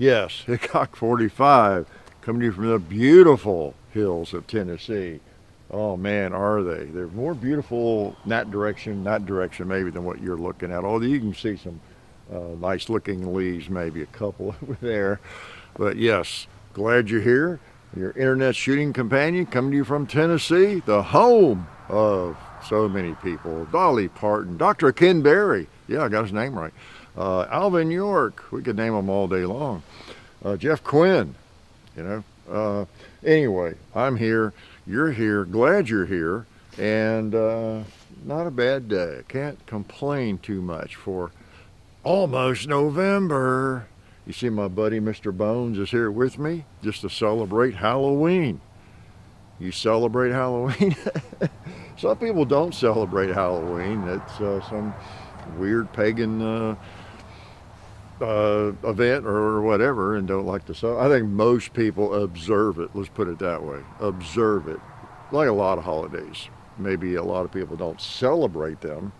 Yes, Hickok 45, coming to you from the beautiful hills of Tennessee. Oh man, are they? They're more beautiful in that direction maybe than what you're looking at. Although you can see some nice looking leaves, maybe a couple over there. But yes, glad you're here. Your internet shooting companion coming to you from Tennessee, the home of so many people. Dolly Parton, Dr. Ken Berry. Yeah, I got his name right. Alvin York. We could name them all day long. Jeff Quinn, Anyway, I'm here. You're here. Glad you're here. And not a bad day. Can't complain too much for almost November. You see my buddy Mr. Bones is here with me just to celebrate Halloween. You celebrate Halloween? Some people don't celebrate Halloween. It's some weird pagan event or whatever and don't like to celebrate. I think most people observe it. Let's put it that way. Observe it. Like a lot of holidays. Maybe a lot of people don't celebrate them.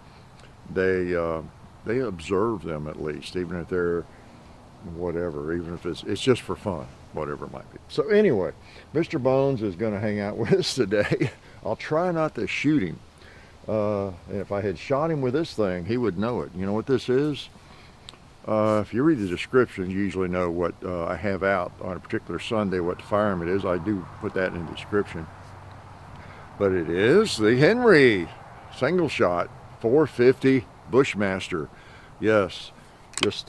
They observe them at least, even if they're whatever, even if it's just for fun, whatever it might be. So anyway, Mr. Bones is going to hang out with us today. I'll try not to shoot him. And if I had shot him with this thing, he would know it. You know what this is? If you read the description, you usually know what I have out on a particular Sunday, what the firearm it is. I do put that in the description. But it is the Henry single shot 450 Bushmaster. Yes. Just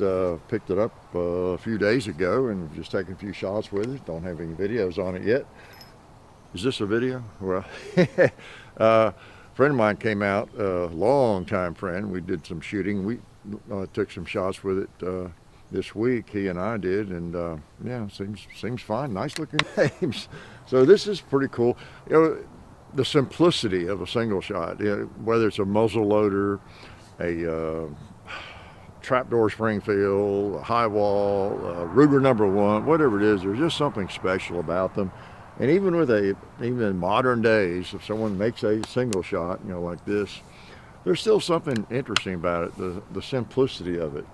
picked it up a few days ago and just taken a few shots with it. Don't have any videos on it yet. Is this a video? Well, a friend of mine came out, a long time friend. We did some shooting. We took some shots with it this week. He and I did, and yeah, seems fine. Nice looking names. So this is pretty cool. The simplicity of a single shot, whether it's a muzzle loader, a trapdoor Springfield, a high wall, Ruger #1, whatever it is, there's just something special about them. And even in modern days, if someone makes a single shot, like this, there's still something interesting about it, the simplicity of it,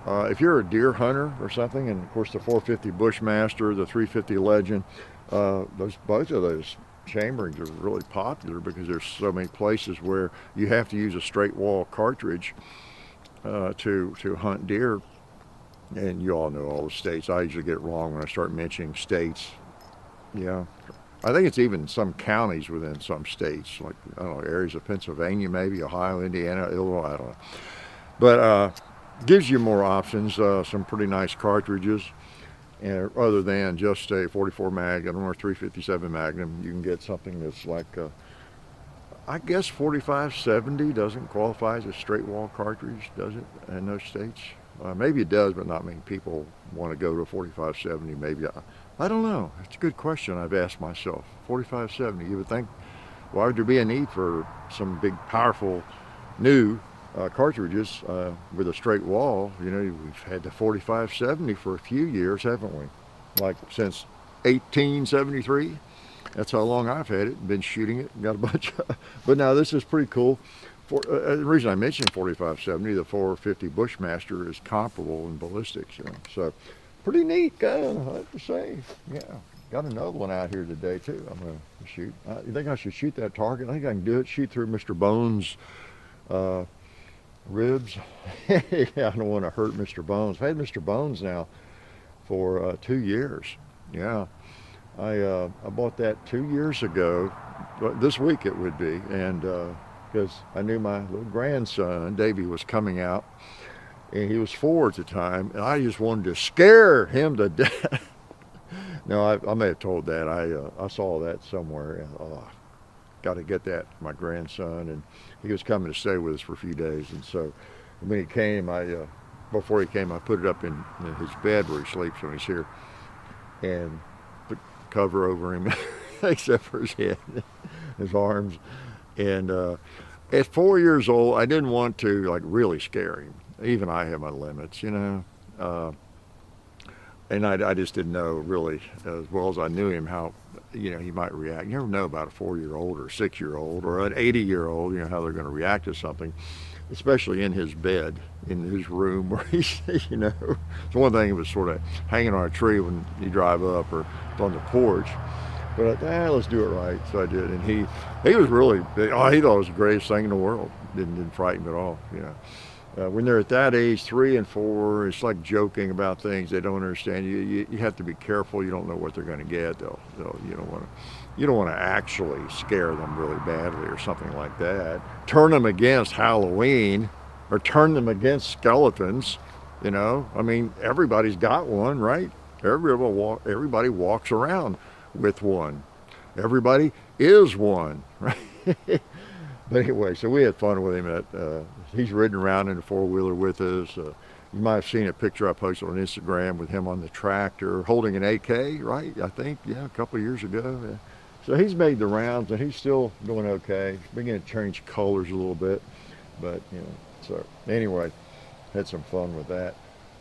If you're a deer hunter or something, and of course the 450 Bushmaster, the 350 Legend, both of those chamberings are really popular because there's so many places where you have to use a straight wall cartridge to hunt deer, and you all know all the states. I usually get it wrong when I start mentioning states. Yeah, I think it's even some counties within some states, like I don't know, areas of Pennsylvania, maybe Ohio, Indiana, Illinois. I don't know, but gives you more options. Some pretty nice cartridges, and other than just a 44 Magnum or 357 Magnum, you can get something that's like. I guess 4570 doesn't qualify as a straight wall cartridge, does it, in those states? Maybe it does, but not many people want to go to a 4570. Maybe, I don't know. It's a good question I've asked myself. 4570, you would think, why would there be a need for some big, powerful, new cartridges with a straight wall? We've had the 4570 for a few years, haven't we? Like since 1873. That's how long I've had it, been shooting it, got a bunch of, but now this is pretty cool. The reason I mentioned 4570, the 450 Bushmaster is comparable in ballistics, so pretty neat gun, I have to say. Yeah, got another one out here today too. I'm going to shoot. You think I should shoot that target? I think I can do it, shoot through Mr. Bones' ribs. Yeah, I don't want to hurt Mr. Bones. I've had Mr. Bones now for 2 years, yeah. I bought that 2 years ago, this week it would be, and because I knew my little grandson, Davey, was coming out, and he was 4 at the time, and I just wanted to scare him to death. No, I may have told that. I saw that somewhere, and got to get that for my grandson, and he was coming to stay with us for a few days, and so when he came, before he came, I put it up in his bed where he sleeps when he's here, and cover over him except for his head, his arms, and at 4 years old I didn't want to really scare him. Even I have my limits, and I just didn't know really as well as I knew him how he might react. You never know about a 4-year-old or a 6-year-old or an 80-year-old, how they're going to react to something. especially in his bed, in his room where he's, you know, it's one thing if it's sort of hanging on a tree when you drive up or on the porch. But I thought, let's do it right. So I did. And he was really, oh, he thought it was the greatest thing in the world. Didn't frighten him at all, you know. When they're at that age, 3 and 4, it's like joking about things they don't understand. You have to be careful. You don't know what they're going to get. You don't want to actually scare them really badly or something like that. Turn them against Halloween or turn them against skeletons. You know, I mean, everybody's got one, right? Everybody walks around with one. Everybody is one, right? But anyway, so we had fun with him. He's ridden around in a four-wheeler with us. You might have seen a picture I posted on Instagram with him on the tractor holding an AK, right? I think, yeah, a couple of years ago. Yeah. So he's made the rounds and he's still doing okay. He's beginning to change colors a little bit. But, you know, so anyway, had some fun with that.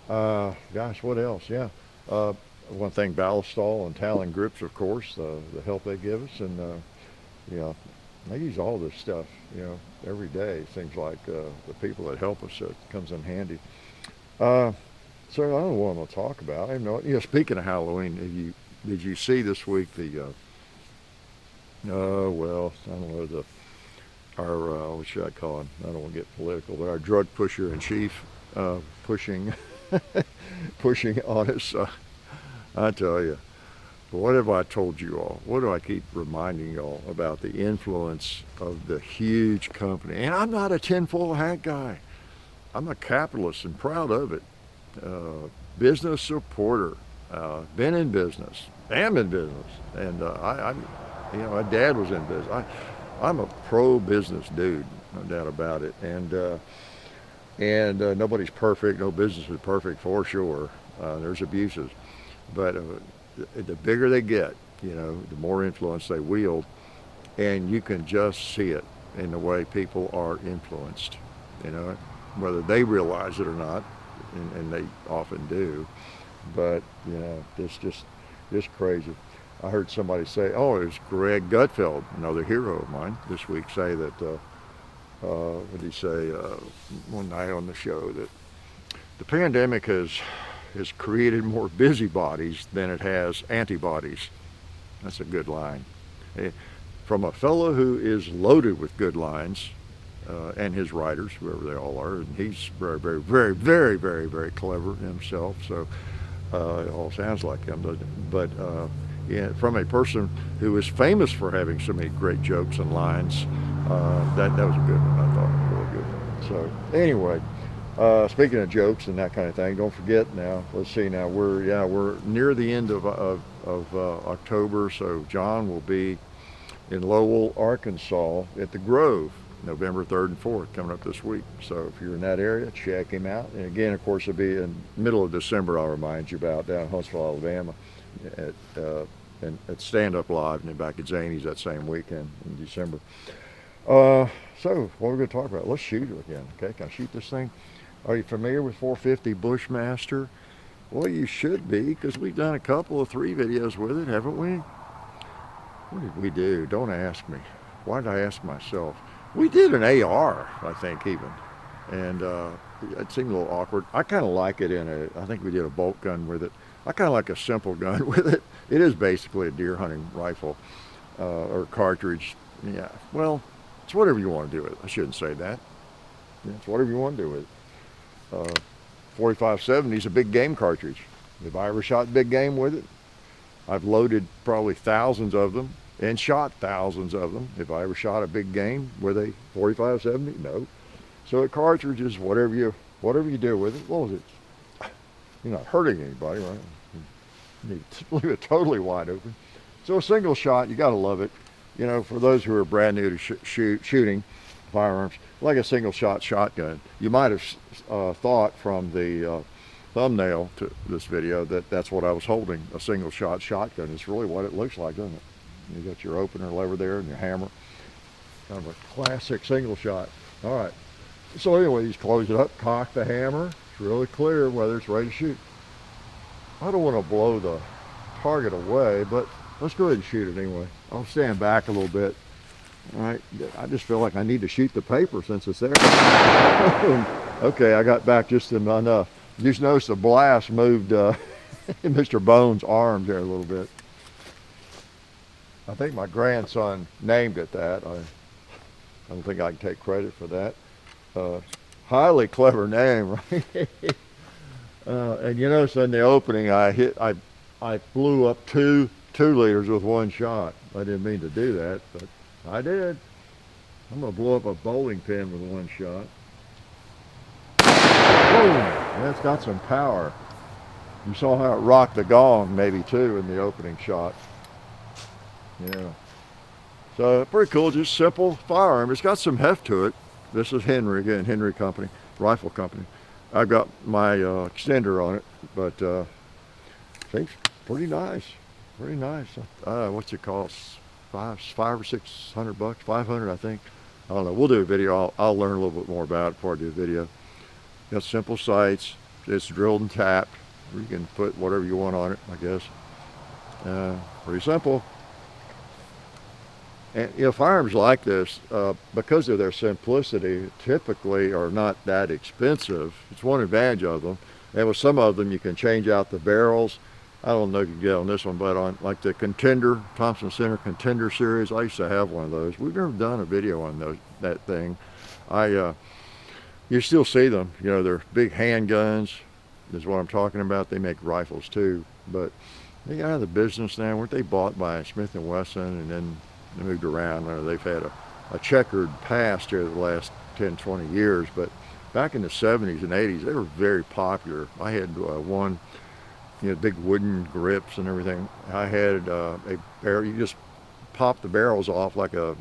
Gosh, what else? Yeah. One thing, Ballistol and Talon grips, of course, the help they give us. And, you know, I use all this stuff, you know, every day. It seems like the people that help us, it comes in handy. So I don't know what I'm going to talk about. I know. You know, speaking of Halloween, did you see this week the? Well, I don't know our what should I call him? I don't want to get political, but our drug pusher in chief pushing on us. I tell you. What have I told you all? What do I keep reminding y'all about the influence of the huge company? And I'm not a tinfoil hat guy. I'm a capitalist and proud of it. Business supporter. Been in business. Am in business. And you know, my dad was in business. I'm a pro-business dude, no doubt about it. And nobody's perfect. No business is perfect for sure. There's abuses, but. The bigger they get, you know, the more influence they wield, and you can just see it in the way people are influenced, you know, whether they realize it or not, and they often do, but, you know, it's just crazy. I heard somebody say, oh, it was Greg Gutfeld, another hero of mine, this week, say that, what did he say one night on the show, that the pandemic has created more busybodies than it has antibodies. That's a good line. From a fellow who is loaded with good lines, and his writers, whoever they all are, and he's very, very, very, very, very, very clever himself, so it all sounds like him, doesn't it? But yeah, from a person who is famous for having so many great jokes and lines, that was a good one, I thought, a really good one. So anyway, speaking of jokes and that kind of thing, don't forget now. Let's see. Now we're near the end of October, so John will be in Lowell, Arkansas, at the Grove, November 3rd and 4th, coming up this week. So if you're in that area, check him out. And again, of course, it'll be in middle of December. I'll remind you about down in Huntsville, Alabama, at Stand Up Live, and then back at Zany's that same weekend in December. So what we're going to talk about? Let's shoot it again. Okay, can I shoot this thing? Are you familiar with 450 Bushmaster? Well, you should be, because we've done a couple of 3 videos with it, haven't we? What did we do? Don't ask me. Why did I ask myself? We did an AR, I think, even. And it seemed a little awkward. I kind of like it I think we did a bolt gun with it. I kind of like a simple gun with it. It is basically a deer hunting rifle or cartridge. Yeah, well, it's whatever you want to do with it. I shouldn't say that. Yeah, it's whatever you want to do with it. 4570 is a big game cartridge. Have I ever shot big game with it? I've loaded probably thousands of them and shot thousands of them. Have I ever shot a big game with a 4570? No. So a cartridge is whatever you do with it. What was it? You're not hurting anybody, right? You leave it totally wide open. So a single shot, you got to love it. You know, for those who are brand new to shooting firearms, like a single shot shotgun. You might have thought from the thumbnail to this video that that's what I was holding, a single shot shotgun. It's really what it looks like, doesn't it? You got your opener lever there and your hammer. Kind of a classic single shot. All right. So anyway, you just close it up, cock the hammer. It's really clear whether it's ready to shoot. I don't want to blow the target away, but let's go ahead and shoot it anyway. I'll stand back a little bit All right, I just feel like I need to shoot the paper since it's there. Okay, I got back just enough. You just notice the blast moved Mr. Bones' arms there a little bit. I think my grandson named it that. I don't think I can take credit for that. Highly clever name, right? And you notice in the opening, I blew up two liters with one shot. I didn't mean to do that, but I did. I'm gonna blow up a bowling pin with one shot. Boom! That's got some power. You saw how it rocked the gong, maybe too, in the opening shot. Yeah. So pretty cool, just simple firearm. It's got some heft to it. This is Henry again, Henry Company, Rifle Company. I've got my extender on it, but I think pretty nice, pretty nice. What's it cost? Five or $600, 500, I think. I don't know. We'll do a video. I'll learn a little bit more about it before I do a video. Got simple sights. It's drilled and tapped. You can put whatever you want on it, I guess. Pretty simple. And you know, firearms like this, because of their simplicity, typically are not that expensive. It's one advantage of them. And with some of them, you can change out the barrels. I don't know if you can get on this one, but on like the Contender, Thompson Center Contender series, I used to have one of those. We've never done a video on that thing. You still see them. You know, they're big handguns, is what I'm talking about. They make rifles too, but they got out of the business now. Weren't they bought by Smith & Wesson and then they moved around? They've had a checkered past here the last 10, 20 years, but back in the 70s and 80s, they were very popular. I had one, you know, big wooden grips and everything. I had a barrel. You just pop the barrels off like a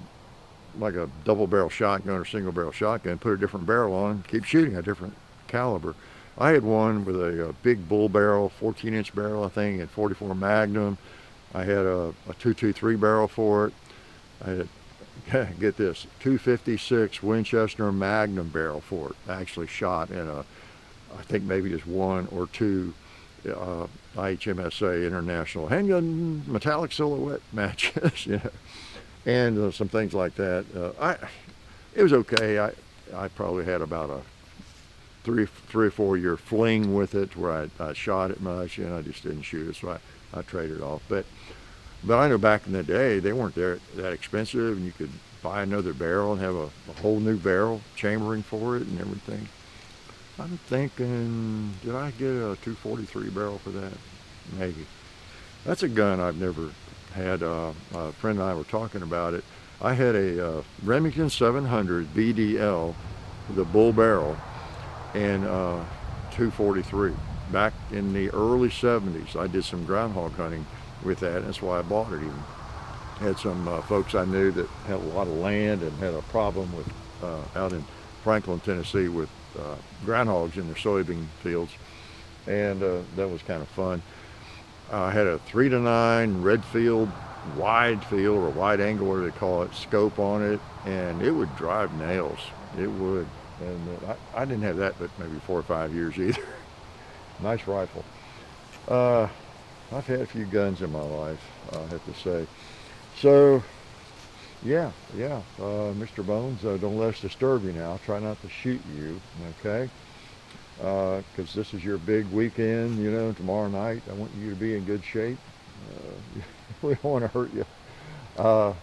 double barrel shotgun or single barrel shotgun, put a different barrel on, keep shooting a different caliber. I had one with a big bull barrel, 14-inch barrel, I think, at 44 Magnum. I had a 223 barrel for it. I had, get this, 256 Winchester Magnum barrel for it. I actually shot in I think maybe just one or two IHMSA International Handgun Metallic Silhouette matches, you know, and some things like that. It was okay. I probably had about a three or 4 year fling with it where I shot it much and I just didn't shoot it, so I traded it off. But I know back in the day they weren't that expensive, and you could buy another barrel and have a whole new barrel chambering for it and everything. I'm thinking, did I get a 243 barrel for that? Maybe. That's a gun I've never had. A friend and I were talking about it. I had a Remington 700 BDL with a bull barrel and 243 back in the early 70s. I did some groundhog hunting with that. That's why I bought it even. Had some folks I knew that had a lot of land and had a problem with out in Franklin, Tennessee, with groundhogs in their soybean fields, and that was kind of fun. I had a 3-9 Redfield wide field or wide angle, whatever they call it, scope on it, and it would drive nails. It would, and I didn't have that but maybe 4 or 5 years either. Nice rifle. I've had a few guns in my life, I have to say. So, yeah, Mr. Bones, don't let us disturb you now. I'll try not to shoot you, okay? Because this is your big weekend, you know, tomorrow night. I want you to be in good shape. We don't want to hurt you. Well,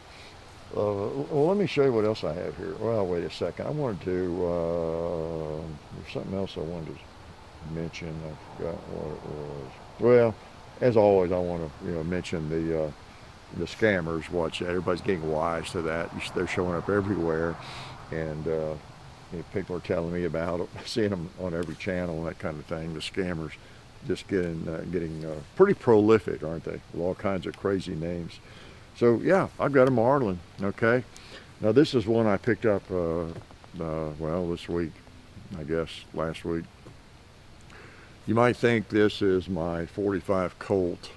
let me show you what else I have here. Well, wait a second. I wanted to, there's something else I wanted to mention. I forgot what it was. Well, as always, I want to, mention the scammers. Watch that. Everybody's getting wise to that. They're showing up everywhere, and people are telling me about it, seeing them on every channel and that kind of thing. The scammers just getting pretty prolific, aren't they? With all kinds of crazy names. So yeah, I've got a Marlin. Okay, now this is one I picked up well, this week, I guess last week. You might think this is my 45 Colt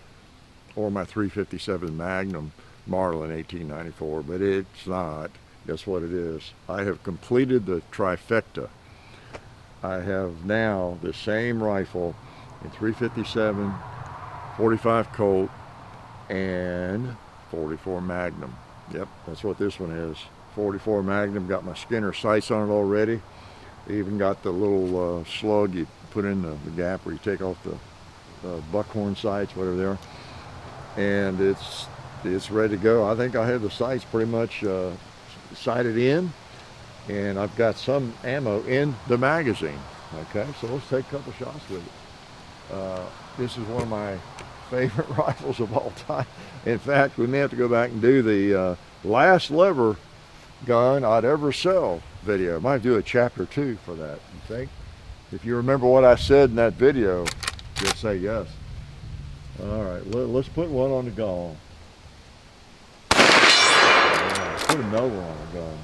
or my 357 Magnum Marlin 1894, but it's not. Guess what it is? I have completed the trifecta. I have now the same rifle in 357, 45 Colt, and 44 Magnum. Yep, that's what this one is. 44 Magnum, got my Skinner sights on it already. Even got the little slug you put in the gap where you take off the buckhorn sights, whatever they are. And it's ready to go. I think I have the sights pretty much sighted in, and I've got some ammo in the magazine. Okay, so let's take a couple shots with it. This is one of my favorite rifles of all time. In fact, we may have to go back and do the last lever gun I'd ever sell video. Might do a chapter 2 for that, you think? If you remember what I said in that video, you'll say yes. All right, let's put one on the gun. Put another one on the gun.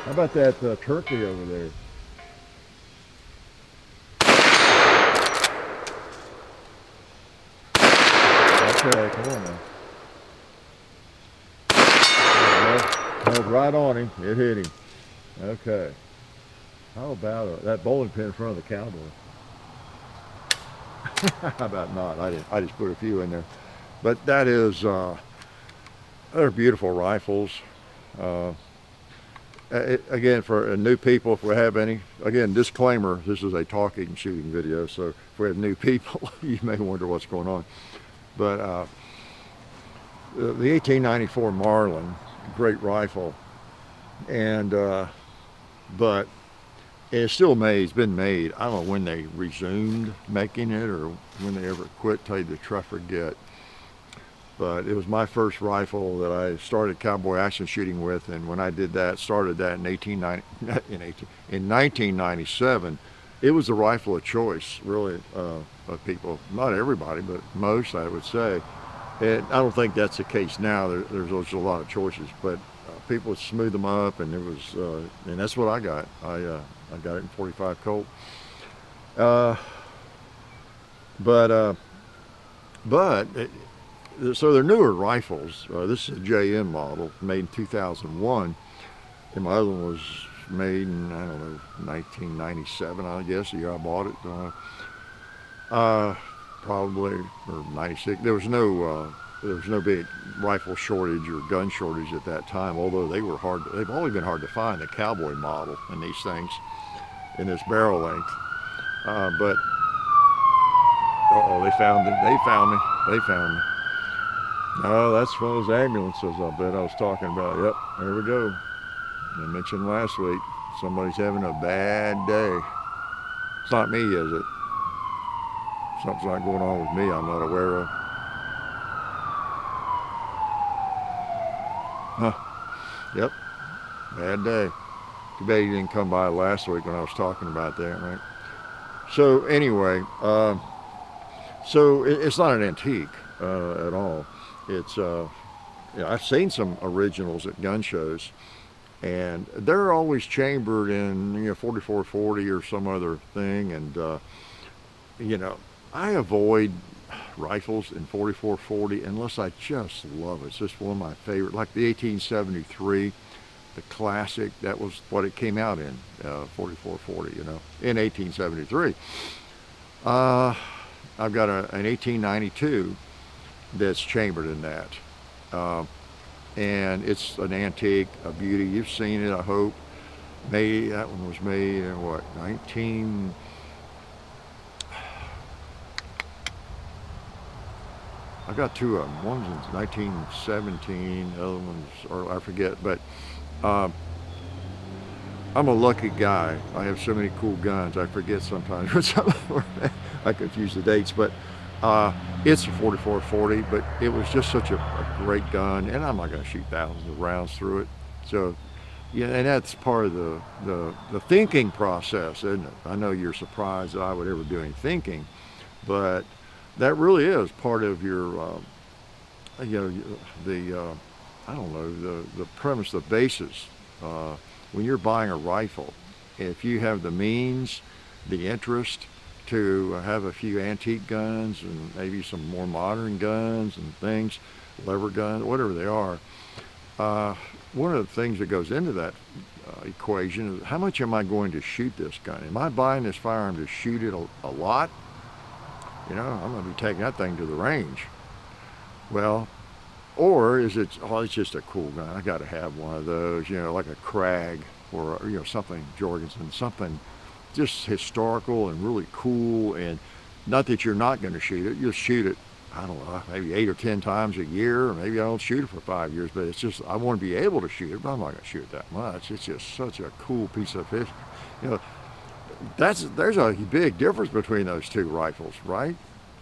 How about that turkey over there? Okay, come on now. Held right on him. It hit him. Okay. How about that bowling pin in front of the cowboy? How about not? I just put a few in there. But that is, they're beautiful rifles. Again, for new people, if we have any, again, disclaimer, this is a talking and shooting video, so if we have new people, you may wonder what's going on. But the 1894 Marlin, great rifle, and but it's still made. It's been made. I don't know when they resumed making it or when they ever quit. Tell you the truth, I forget. But it was my first rifle that I started cowboy action shooting with, and when I did that, started that in 1997. It was the rifle of choice, really, of people. Not everybody, but most, I would say. And I don't think that's the case now. There's a lot of choices, but people would smooth them up, and it was, and that's what I got. I got it in 45 Colt. So they're newer rifles. This is a JM model, made in 2001, and my other one was made in, I don't know, 1997, I guess, the year I bought it. Probably, or 96. There was no big rifle shortage or gun shortage at that time, although they were hard. They've always been hard to find, the cowboy model in these things, in this barrel length. But they found it. They found me. No, that's one of those ambulances I bet I was talking about. Yep, there we go. I mentioned last week, somebody's having a bad day. It's not me, is it? Something's not going on with me I'm not aware of. Huh. Yep, bad day. Too bad you didn't come by last week when I was talking about that, right? So anyway, so it's not an antique at all. It's I've seen some originals at gun shows, and they're always chambered in 4440 or some other thing, and I avoid rifles in 4440 unless I just love it. It's just one of my favorite, like the 1873, the classic. That was what it came out in, 4440, in 1873. I've got an 1892 that's chambered in that, and it's an antique, a beauty. You've seen it, I hope. That one was made in what, 19... I've got two of them. One's in 1917, the other one's, or I forget, but I'm a lucky guy. I have so many cool guns, I forget sometimes what some of them are. I confuse the dates, but it's a 4440, but it was just such a great gun, and I'm not going to shoot thousands of rounds through it. So, yeah, and that's part of the thinking process, isn't it? I know you're surprised that I would ever do any thinking, but that really is part of your, I don't know, the premise, the basis. When you're buying a rifle, if you have the means, the interest to have a few antique guns and maybe some more modern guns and things, lever guns, whatever they are, one of the things that goes into that equation is how much am I going to shoot this gun? Am I buying this firearm to shoot it a lot? I'm going to be taking that thing to the range. Well, Or is it, oh, it's just a cool gun. I got to have one of those, you know, like a Krag or, you know, something Jorgensen, something just historical and really cool. And not that you're not going to shoot it, you'll shoot it, I don't know, maybe 8 or 10 times a year, or maybe I don't shoot it for 5 years, but it's just, I want to be able to shoot it, but I'm not going to shoot it that much. It's just such a cool piece of fish. You know, there's a big difference between those two rifles, right?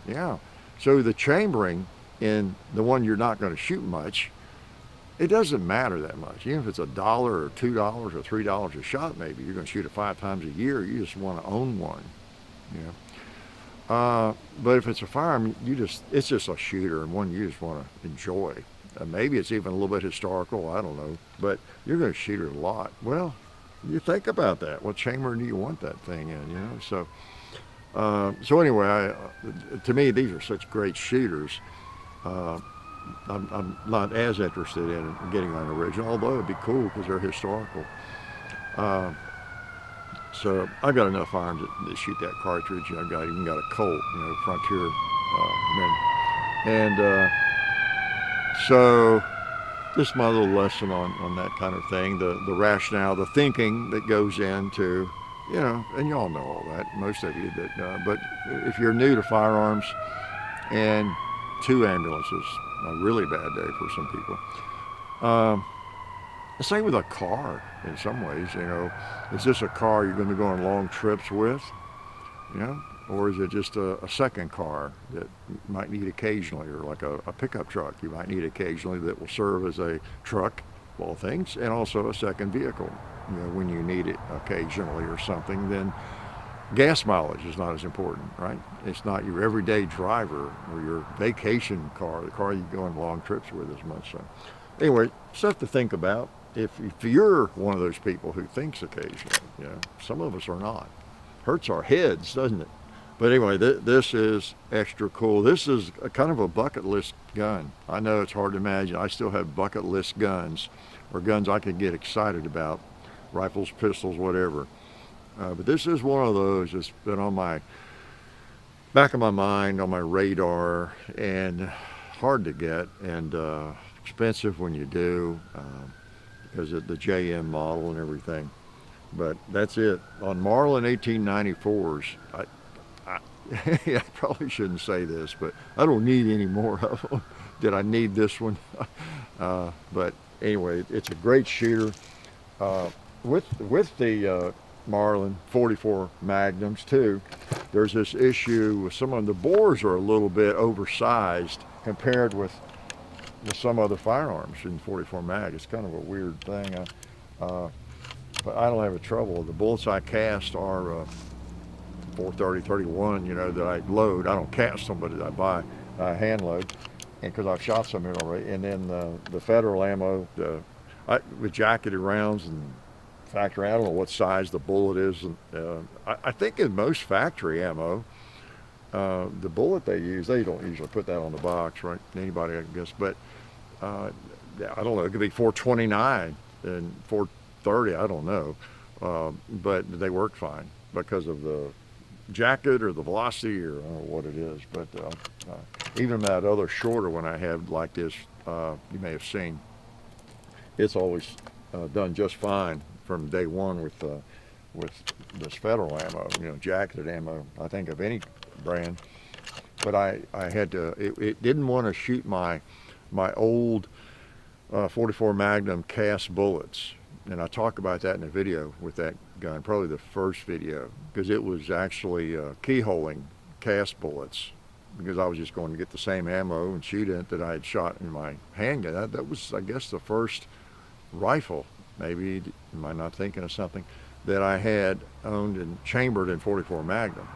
Yeah. So the chambering in the one you're not going to shoot much, it doesn't matter that much. Even if it's $1 or $2 or $3 a shot, maybe you're going to shoot it 5 times a year. You just want to own one. You know. But if it's a firearm, it's just a shooter and one you just want to enjoy. Maybe it's even a little bit historical. I don't know. But you're going to shoot it a lot. Well, you think about that. What chamber do you want that thing in? You know. So anyway, to me, these are such great shooters. I'm not as interested in getting an original, although it'd be cool because they're historical. So I've got enough firearms that shoot that cartridge. I've even got a Colt, you know, Frontier. So this is my little lesson on that kind of thing, the rationale, the thinking that goes into, you know, and you all know all that, most of you, but if you're new to firearms and 2 ambulances, a really bad day for some people. Same with a car in some ways, you know. Is this a car you're going to go on long trips with, you know, or is it just a second car that you might need occasionally, or like a pickup truck you might need occasionally that will serve as a truck, of all things, and also a second vehicle, you know, when you need it occasionally or something. Then gas mileage is not as important, right? It's not your everyday driver or your vacation car, the car you go on long trips with as much. So anyway, stuff to think about. If you're one of those people who thinks occasionally, you know, some of us are not. Hurts our heads, doesn't it? But anyway, this is extra cool. This is a kind of a bucket list gun. I know it's hard to imagine. I still have bucket list guns, or guns I can get excited about, rifles, pistols, whatever. But this is one of those that's been on my back of my mind, on my radar, and hard to get, and expensive when you do, because of the JM model and everything. But that's it. On Marlin 1894s, I probably shouldn't say this, but I don't need any more of them. Did I need this one? But anyway, it's a great shooter. With the Marlin 44 Magnums too, there's this issue with some of the bores are a little bit oversized compared with some other firearms in 44 mag. It's kind of a weird thing, but I don't have a trouble. The bullets I cast are 430, 31, you know, that I load. I don't cast them, but I buy hand load, and because I've shot some of it already. And then the federal ammo, with jacketed rounds and factory, I don't know what size the bullet is. I think in most factory ammo, the bullet they use, they don't usually put that on the box, right? Anybody, I guess, but I don't know, it could be 429 and 430, I don't know, but they work fine because of the jacket or the velocity, or I don't know what it is. But even that other shorter one I have like this, you may have seen, it's always done just fine from day one with this federal ammo, you know, jacketed ammo, I think, of any brand. But I had to, it didn't want to shoot my old 44 Magnum cast bullets, and I talk about that in a video with that gun, probably the first video, because it was actually keyholing cast bullets, because I was just going to get the same ammo and shoot it that I had shot in my handgun. That was, I guess, the first rifle, maybe, am I not thinking of something, that I had owned and chambered in 44 Magnum.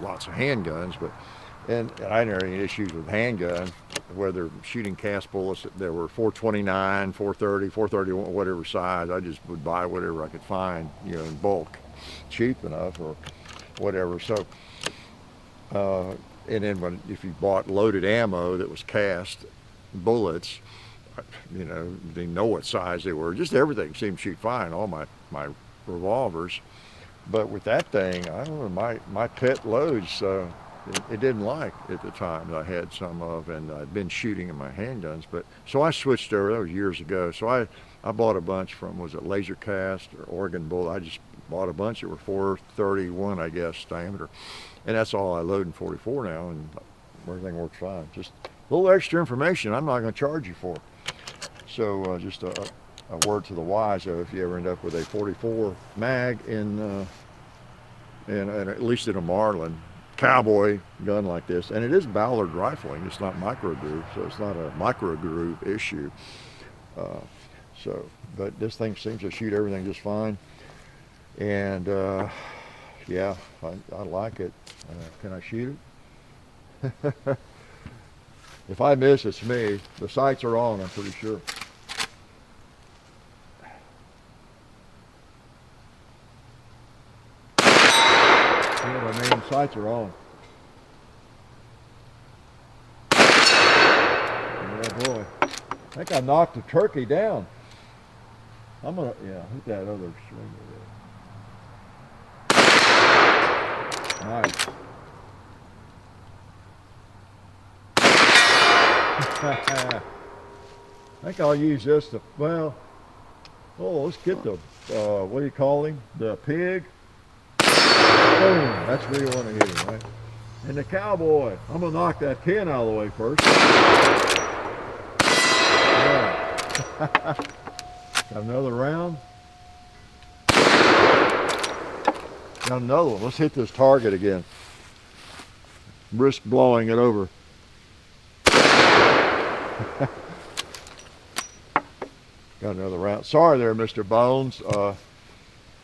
Lots of handguns, but and I never had any issues with handguns, whether shooting cast bullets that were 429, 430, 431, whatever size. I just would buy whatever I could find, you know, in bulk, cheap enough or whatever. So, and then if you bought loaded ammo that was cast bullets, you know, they know what size they were. Just everything seemed to shoot fine, all my revolvers. But with that thing, I don't know, my pet loads it didn't like at the time that I had some of, and I'd been shooting in my handguns. But so I switched over. That was years ago. So I bought a bunch from, was it Laser Cast or Oregon Bull? I just bought a bunch that were 431, I guess, diameter, and that's all I load in 44 now, and everything works fine. Just a little extra information I'm not going to charge you for. So just a word to the wise, though, if you ever end up with a 44 mag and at least in a Marlin cowboy gun like this, and it is Ballard rifling, it's not micro groove, so it's not a micro groove issue. But this thing seems to shoot everything just fine, and yeah, I like it. Can I shoot it? If I miss, it's me. The sights are on, I'm pretty sure. You know what I mean? Sights are on. Oh boy. I think I knocked the turkey down. I'm gonna, hit that other string there. Nice. I think I'll use this to, well, let's get the, what do you call him? The pig. Boom, that's where you want to hit him, right? And the cowboy. I'm going to knock that pin out of the way first. Yeah. Got another round. Got another one. Let's hit this target again. Risk blowing it over. Got another round. Sorry there, Mr. Bones.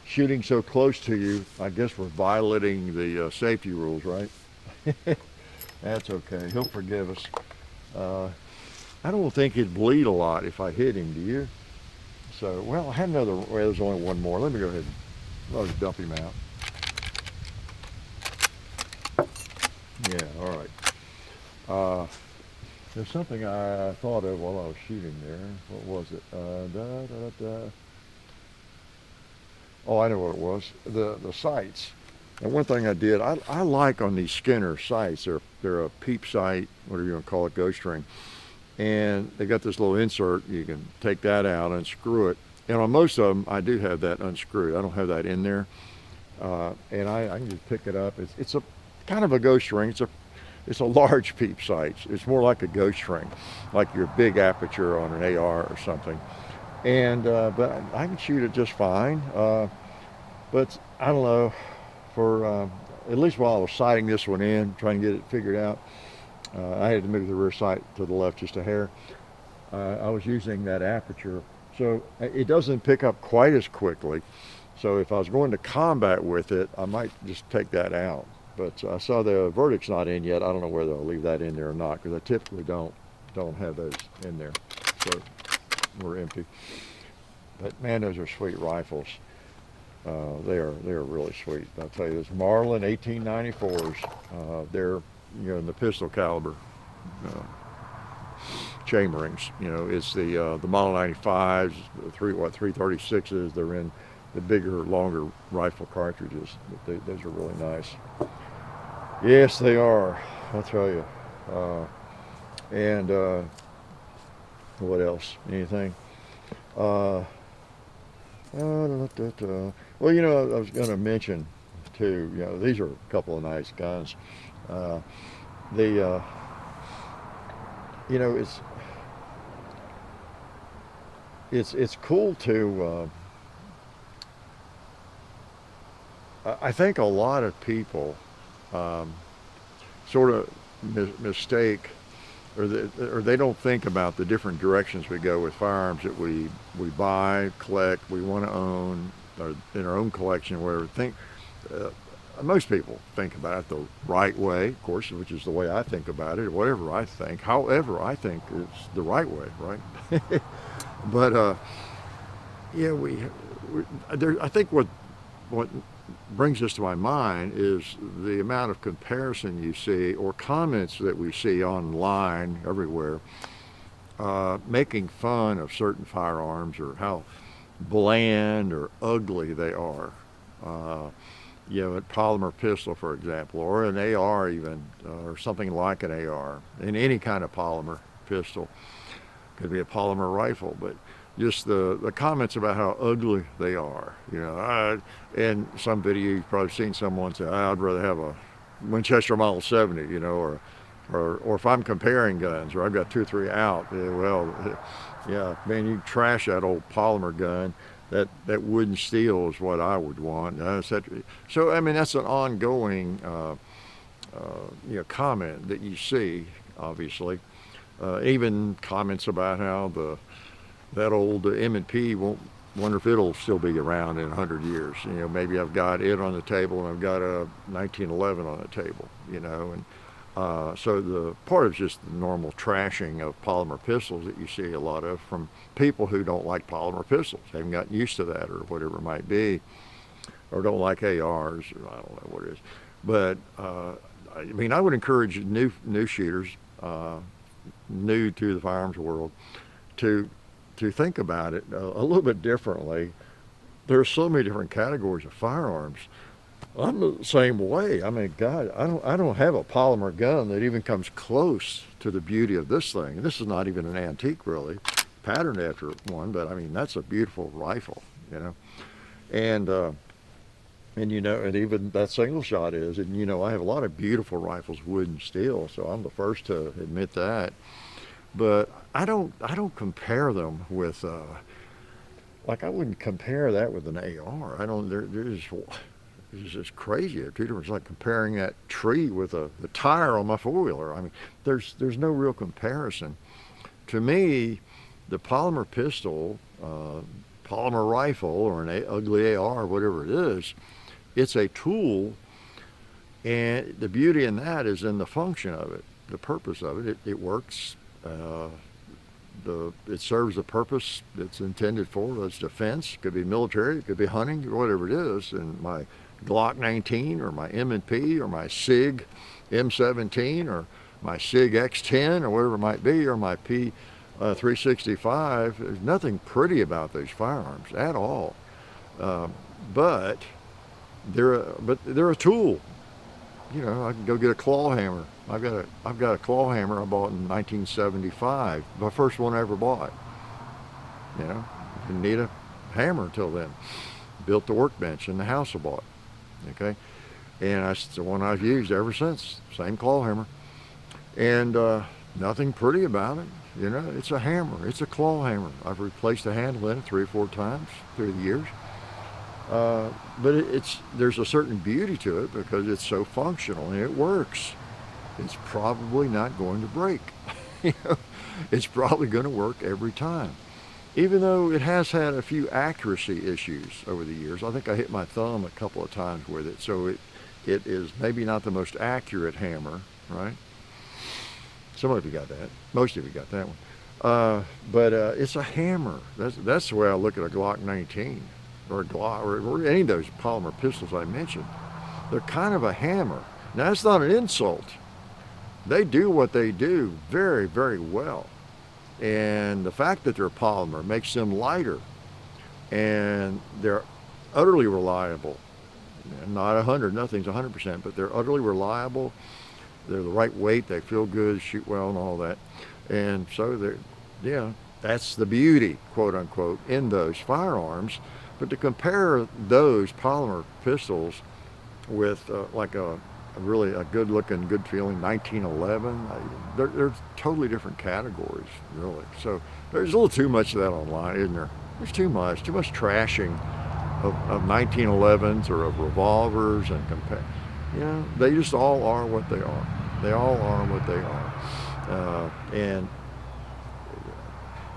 Shooting so close to you, I guess we're violating the safety rules, right? That's okay. He'll forgive us. I don't think he'd bleed a lot if I hit him, do you? So, well, I had another, well, there's only one more. Let me go ahead and I'll just dump him out. Yeah, all right. There's something I thought of while I was shooting there. What was it? Oh, I know what it was. The sights. And one thing I did, I like on these Skinner sights, they're a peep sight, whatever you want to call it, ghost ring. And they got this little insert, you can take that out, unscrew it. And on most of them, I do have that unscrewed. I don't have that in there. And I can just pick it up. It's a kind of a ghost ring. It's a large peep sight. It's more like a ghost ring, like your big aperture on an AR or something. And but I can shoot it just fine. But I don't know, for at least while I was sighting this one in, trying to get it figured out, I had to move the rear sight to the left just a hair. I was using that aperture, so it doesn't pick up quite as quickly. So if I was going to combat with it, I might just take that out. But I saw the verdict's not in yet. I don't know whether I'll leave that in there or not, because I typically don't have those in there. So we're empty. But man, those are sweet rifles. They are really sweet. I'll tell you, this Marlin 1894s. They're in the pistol caliber chamberings. It's the Model 95s, the 336s. They're in the bigger, longer rifle cartridges. Those are really nice. Yes, they are. I'll tell you. And what else? Anything? Well, I was going to mention too. These are a couple of nice guns. It's cool to. I think a lot of people sort of mistake, or they don't think about the different directions we go with firearms that we buy, collect, we want to own, or in our own collection, or whatever. Most people think about it the right way, of course, which is the way I think about it, whatever I think. However, I think it's the right way, right? But I think what brings this to my mind is the amount of comparison you see, or comments that we see online everywhere, making fun of certain firearms or how bland or ugly they are. a polymer pistol, for example, or an AR even, or something like an AR, in any kind of polymer pistol. Could be a polymer rifle, but just the comments about how ugly they are. In some video you've probably seen someone say, I'd rather have a Winchester Model 70, or if I'm comparing guns, or I've got 2 or 3 out, yeah, man, you trash that old polymer gun. That wooden steel is what I would want. So I mean, that's an ongoing comment that you see, obviously. Even comments about how that old M&P won't, wonder if it'll still be around in 100 years. Maybe I've got it on the table and I've got a 1911 on the table. And so the part of just the normal trashing of polymer pistols that you see a lot of from people who don't like polymer pistols, haven't gotten used to that or whatever it might be, or don't like ARs, or I don't know what it is. But I mean, I would encourage new shooters, new to the firearms world, to think about it a little bit differently. There are so many different categories of firearms. I'm the same way. I mean, God, I don't have a polymer gun that even comes close to the beauty of this thing. This is not even an antique, really, patterned after one, but I mean, that's a beautiful rifle, and even that single shot is, and I have a lot of beautiful rifles, wood and steel, so I'm the first to admit that. But I don't compare them with, like I wouldn't compare that with an AR. I don't. It's just crazy. They're two different. It's like comparing that tree with the tire on my four-wheeler. I mean, there's no real comparison. To me, the polymer pistol, polymer rifle, or an ugly AR, whatever it is, it's a tool, and the beauty in that is in the function of it, the purpose of it. It works. It serves the purpose it's intended for. It's defense. It could be military. It could be hunting, whatever it is. And my Glock 19 or my M&P or my SIG M17 or my SIG X10 or whatever it might be, or my P365, there's nothing pretty about those firearms at all. But they're a tool. I can go get a claw hammer. I've got a claw hammer I bought in 1975. The first one I ever bought. Didn't need a hammer until then. Built the workbench in the house I bought. Okay, and that's the one I've used ever since. Same claw hammer, and nothing pretty about it. It's a hammer. It's a claw hammer. I've replaced the handle in it 3 or 4 times through the years. But there's a certain beauty to it because it's so functional and it works. It's probably not going to break. It's probably going to work every time. Even though it has had a few accuracy issues over the years. I think I hit my thumb a couple of times with it, so it is maybe not the most accurate hammer, right? Some of you got that. Most of you got that one. But it's a hammer. That's the way I look at a Glock 19 or a Glock or any of those polymer pistols I mentioned. They're kind of a hammer. Now, that's not an insult. They do what they do very, very well. And the fact that they're polymer makes them lighter, and they're utterly reliable. Not 100, nothing's 100%, but they're utterly reliable. They're the right weight, they feel good, shoot well, and all that. And so that's the beauty, quote unquote, in those firearms. But to compare those polymer pistols with like a really a good-looking, good-feeling 1911. They're totally different categories, really. So there's a little too much of that online, isn't there? There's too much trashing of 1911s or of revolvers and they just all are what they are. They all are what they are, and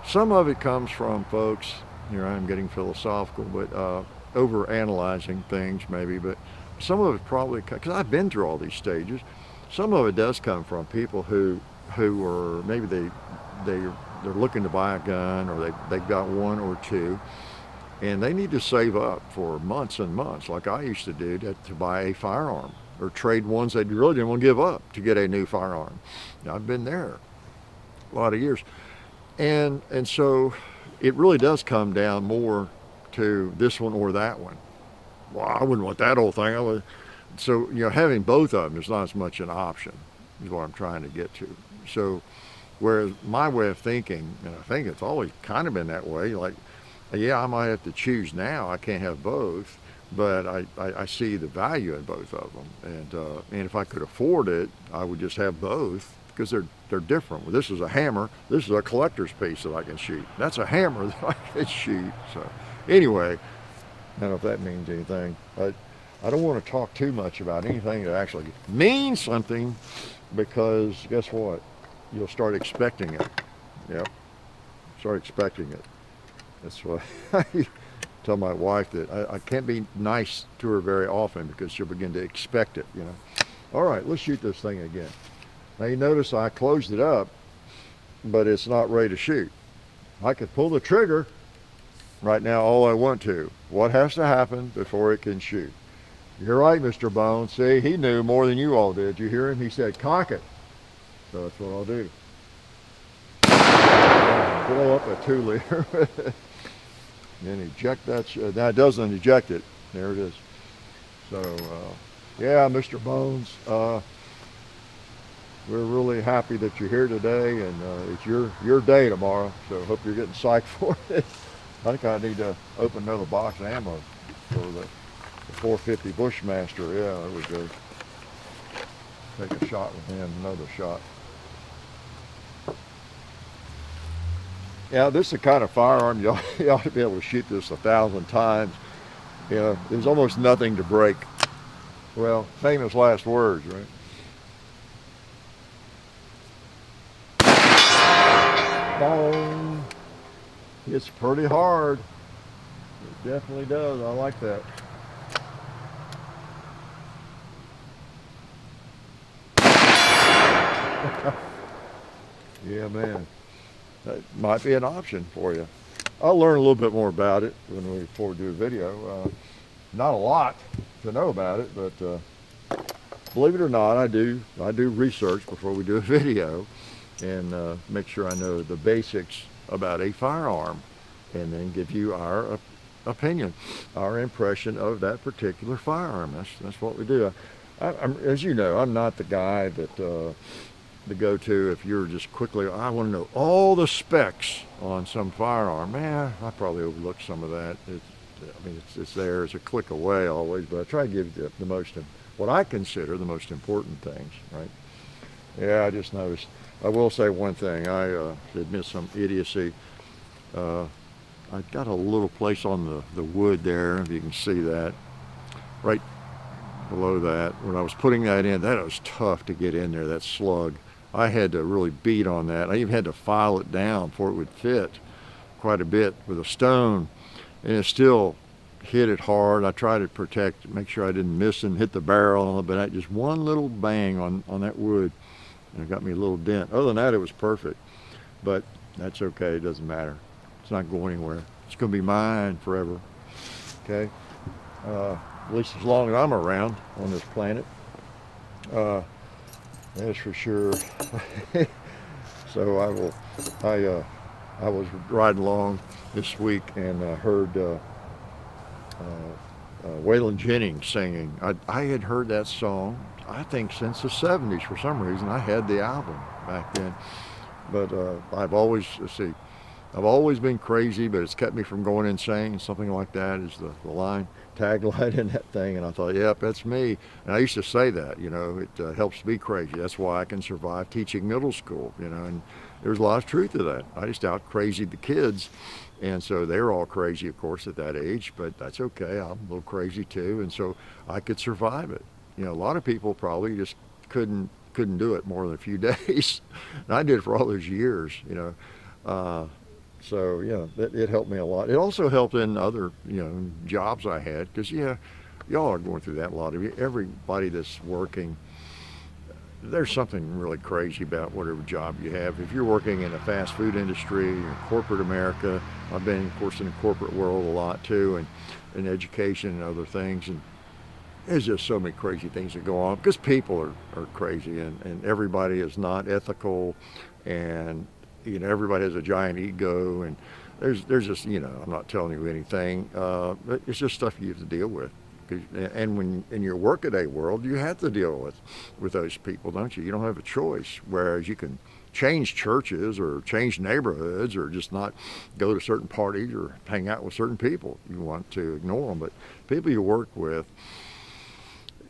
some of it comes from folks. Here I'm getting philosophical, but over analyzing things maybe, but. Some of it probably, because I've been through all these stages, some of it does come from people who are, maybe they're looking to buy a gun, or they've got one or two, and they need to save up for months and months, like I used to do, to buy a firearm, or trade ones they really didn't want to give up to get a new firearm. Now, I've been there a lot of years. And so it really does come down more to this one or that one. well, I wouldn't want that old thing. So, having both of them is not as much an option, is what I'm trying to get to. So, whereas my way of thinking, and I think it's always kind of been that way, like, yeah, I might have to choose now. I can't have both, but I see the value in both of them. And if I could afford it, I would just have both because they're different. Well, this is a hammer. This is a collector's piece that I can shoot. That's a hammer that I can shoot. So anyway, I don't know if that means anything. But I don't want to talk too much about anything that actually means something because guess what? You'll start expecting it. Yep. Start expecting it. That's why I tell my wife that I can't be nice to her very often because she'll begin to expect it, All right, let's shoot this thing again. Now you notice I closed it up, but it's not ready to shoot. I could pull the trigger right now all I want to. What has to happen before it can shoot? You're right, Mr. Bones. See, he knew more than you all did. You hear him? He said, cock it. So that's what I'll do. Blow up a 2-liter. Then eject that. Now it doesn't eject it. There it is. So, yeah, Mr. Bones, we're really happy that you're here today, and it's your day tomorrow. So hope you're getting psyched for it. I think I need to open another box of ammo for the 450 Bushmaster. Yeah, there we go. Take a shot with him. Another shot. Yeah, this is the kind of firearm you ought to be able to shoot this 1,000 times. There's almost nothing to break. Well, famous last words, right? Boom. It's pretty hard. It definitely does. I like that. Yeah, man. That might be an option for you. I'll learn a little bit more about it before we do a video. Not a lot to know about it, but believe it or not, I do research before we do a video and make sure I know the basics about a firearm and then give you our opinion, our impression of that particular firearm. That's what we do. As you know, I'm not the guy that to go to if you're just quickly, I want to know all the specs on some firearm. Man, I probably overlooked some of that. It's there, it's a click away always, but I try to give you the most, what I consider the most important things, right? Yeah, I just noticed. I will say one thing. I admit some idiocy. I got a little place on the wood there, if you can see that, right below that. When I was putting that in, that was tough to get in there, that slug. I had to really beat on that. I even had to file it down before it would fit quite a bit with a stone, and it still hit it hard. I tried to make sure I didn't miss and hit the barrel, but just one little bang on that wood, and it got me a little dent. Other than that, it was perfect, but that's okay. It doesn't matter. It's not going anywhere. It's going to be mine forever, okay? At least as long as I'm around on this planet. That's for sure. So I was riding along this week and heard Waylon Jennings singing. I had heard that song, I think, since the 70s for some reason. I had the album back then. But I've always been crazy, but it's kept me from going insane. Something like that is the tagline in that thing. And I thought, yep, that's me. And I used to say that, it helps me crazy. That's why I can survive teaching middle school, and there's a lot of truth to that. I just out crazied the kids. And so they were all crazy, of course, at that age, but that's okay. I'm a little crazy too. And so I could survive it. A lot of people probably just couldn't do it more than a few days. And I did it for all those years, So, it helped me a lot. It also helped in other, jobs I had, because, y'all are going through that, a lot of you. Everybody that's working, there's something really crazy about whatever job you have. If you're working in a fast food industry, in corporate America, I've been, of course, in the corporate world a lot too, and in education and other things, and there's just so many crazy things that go on, because people are crazy, and everybody is not ethical, and everybody has a giant ego, and there's just, I'm not telling you anything. It's just stuff you have to deal with, And when in your workaday world, you have to deal with those people, don't you? You don't have a choice. Whereas you can change churches or change neighborhoods or just not go to certain parties or hang out with certain people. You want to ignore them, but people you work with,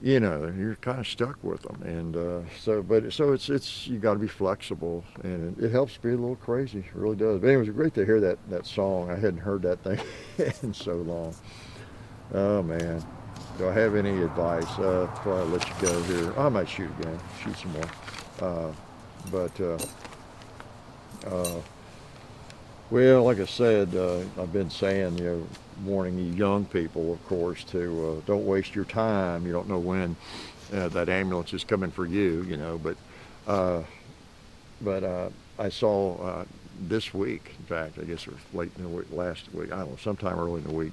you know, you're kind of stuck with them. And so it's you got to be flexible, and it helps be a little crazy. It really does. But anyway, it was great to hear that song. I hadn't heard that thing in so long. Oh man, do I have any advice before I let you go here? I might shoot again, shoot some more. Well, like I said, I've been saying, you know, warning you young people, of course, to don't waste your time. You don't know when that ambulance is coming for you, you know. But I saw this week, in fact, I guess it was late in the week, last week, I don't know, sometime early in the week,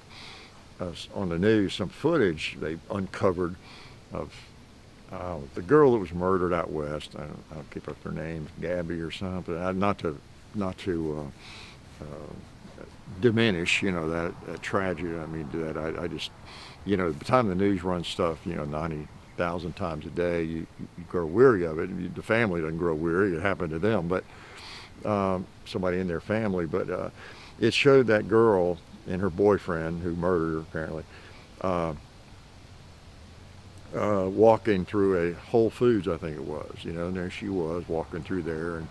on the news, some footage they uncovered of the girl that was murdered out west. I don't keep up their names, Gabby or something. Not to diminish, you know, that tragedy. I mean, I just, you know, by the time the news runs stuff, you know, 90,000 times a day, you grow weary of it. The family doesn't grow weary. It happened to them, but somebody in their family. But it showed that girl and her boyfriend, who murdered her apparently, walking through a Whole Foods, I think it was, you know, and there she was walking through there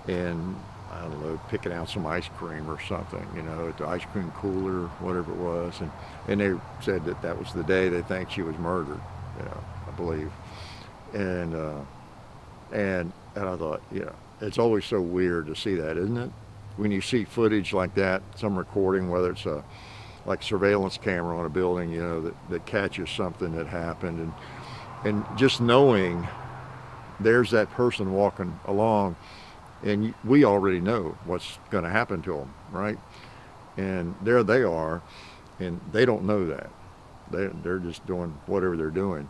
and I don't know, picking out some ice cream or something, you know, at the ice cream cooler, whatever it was, and they said that was the day they think she was murdered, you know, I believe, and I thought, you know, it's always so weird to see that, isn't it? When you see footage like that, some recording, whether it's a like surveillance camera on a building, you know, that catches something that happened, and just knowing there's that person walking along, and we already know what's going to happen to them, right? And there they are, and they don't know that. They're just doing whatever they're doing,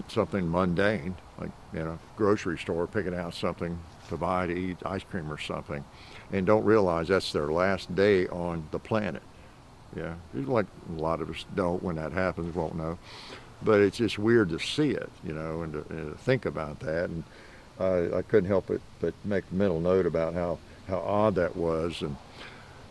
something mundane, like, you know, grocery store, picking out something to buy to eat, ice cream or something, and don't realize that's their last day on the planet. Yeah, like a lot of us don't when that happens, won't know. But it's just weird to see it, you know, and to think about that. And I couldn't help it but make a mental note about how odd that was. And,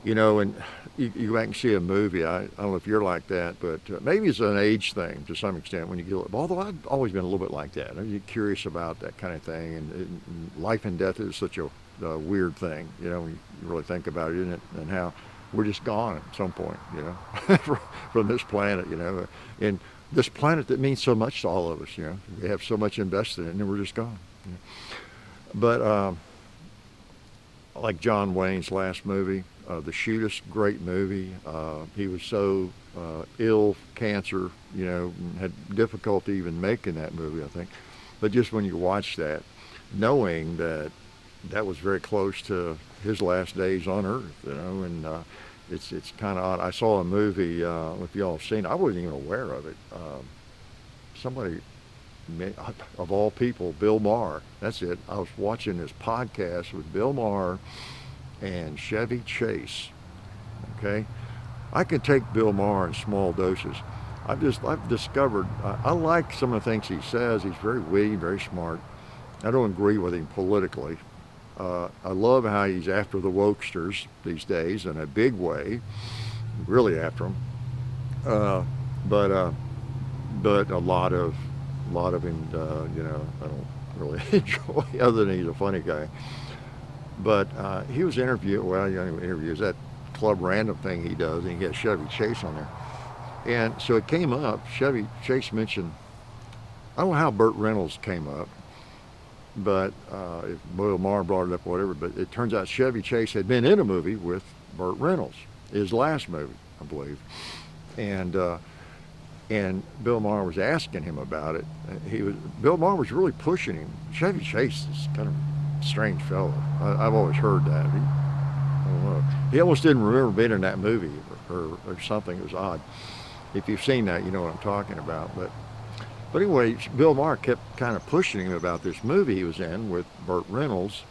you know, and you go back and see a movie. I don't know if you're like that, but maybe it's an age thing to some extent when you get, although I've always been a little bit like that. I'm curious about that kind of thing. And life and death is such a weird thing, you know, when you really think about it, isn't it? And how we're just gone at some point, you know, from this planet, you know, and this planet that means so much to all of us, you know. We have so much invested in it, and we're just gone. You know? But like John Wayne's last movie, The Shootist, great movie. He was so ill, cancer, you know, and had difficulty even making that movie, I think. But just when you watch that, knowing that was very close to his last days on Earth, you know, and it's kind of odd. I saw a movie, if y'all have seen it, I wasn't even aware of it. Somebody, of all people, Bill Maher, that's it. I was watching this podcast with Bill Maher and Chevy Chase, okay? I can take Bill Maher in small doses. I've discovered, I like some of the things he says. He's very witty, very smart. I don't agree with him politically. I love how he's after the wokesters these days in a big way, really after them. But a lot of him, you know, I don't really enjoy, other than he's a funny guy. But he was interviewed, well, you know, interviews, that Club Random thing he does, and he gets Chevy Chase on there. And so it came up, Chevy Chase mentioned, I don't know how Burt Reynolds came up, but if Bill Maher brought it up or whatever, but it turns out Chevy Chase had been in a movie with Burt Reynolds, his last movie, I believe. And Bill Maher was asking him about it. Bill Maher was really pushing him. Chevy Chase is kind of a strange fellow. I've always heard that. I don't know. He almost didn't remember being in that movie or something. It was odd. If you've seen that, you know what I'm talking about. But anyway, Bill Maher kept kind of pushing him about this movie he was in with Burt Reynolds,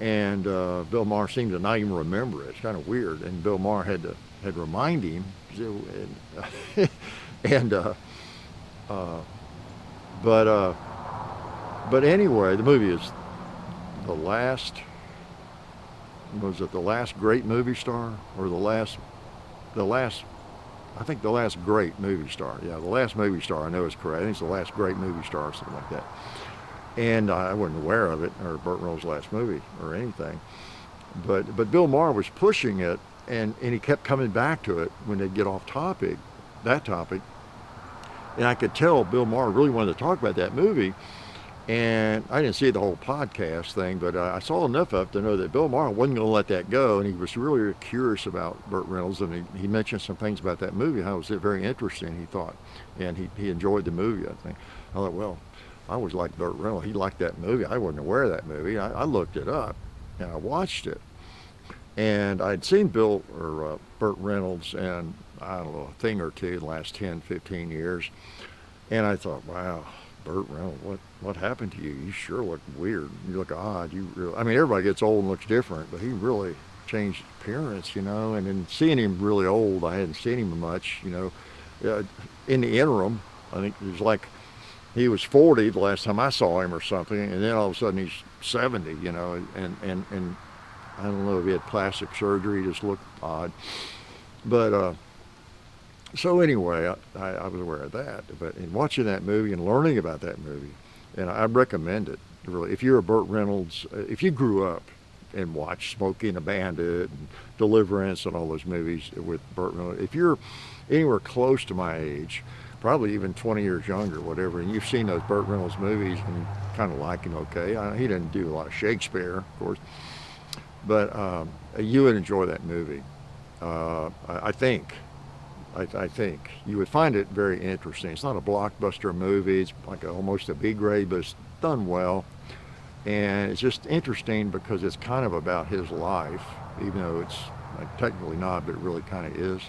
and Bill Maher seemed to not even remember it. It's kind of weird, and Bill Maher had to remind him, And uh, but uh, but anyway, the movie is the last. Was it the last great movie star, or the last? I think the last great movie star. Yeah, the last movie star. I know is correct. I think it's the last great movie star, or something like that. And I wasn't aware of it, or Burt Reynolds' last movie, or anything. But Bill Maher was pushing it, and he kept coming back to it when they'd get off topic, that topic. And I could tell Bill Maher really wanted to talk about that movie. And I didn't see the whole podcast thing, but I saw enough of it to know that Bill Maher wasn't going to let that go. And he was really curious about Burt Reynolds, and he mentioned some things about that movie, how it was very interesting, he thought. And he enjoyed the movie, I think. I thought, well, I always liked Burt Reynolds. He liked that movie. I wasn't aware of that movie. I looked it up, and I watched it. And I'd seen Burt Reynolds and, I don't know, a thing or two in the last 10, 15 years. And I thought, wow, Burt Reynolds, what happened to you? You sure look weird. You look odd. I mean, everybody gets old and looks different, but he really changed appearance, And then seeing him really old, I hadn't seen him much, In the interim, I think it was like he was 40 the last time I saw him or something, and then all of a sudden he's 70, and I don't know if he had plastic surgery, he just looked odd. But so anyway, I was aware of that. But in watching that movie and learning about that movie, and I recommend it, really. If you're a Burt Reynolds, if you grew up and watched Smokey and the Bandit and Deliverance and all those movies with Burt Reynolds, if you're anywhere close to my age, probably even 20 years younger, whatever, and you've seen those Burt Reynolds movies and kind of like him, okay. He didn't do a lot of Shakespeare, of course, but you would enjoy that movie. I think you would find it very interesting. It's not a blockbuster movie. It's like almost a B grade, but it's done well. And it's just interesting because it's kind of about his life, even though it's technically not, but it really kind of is.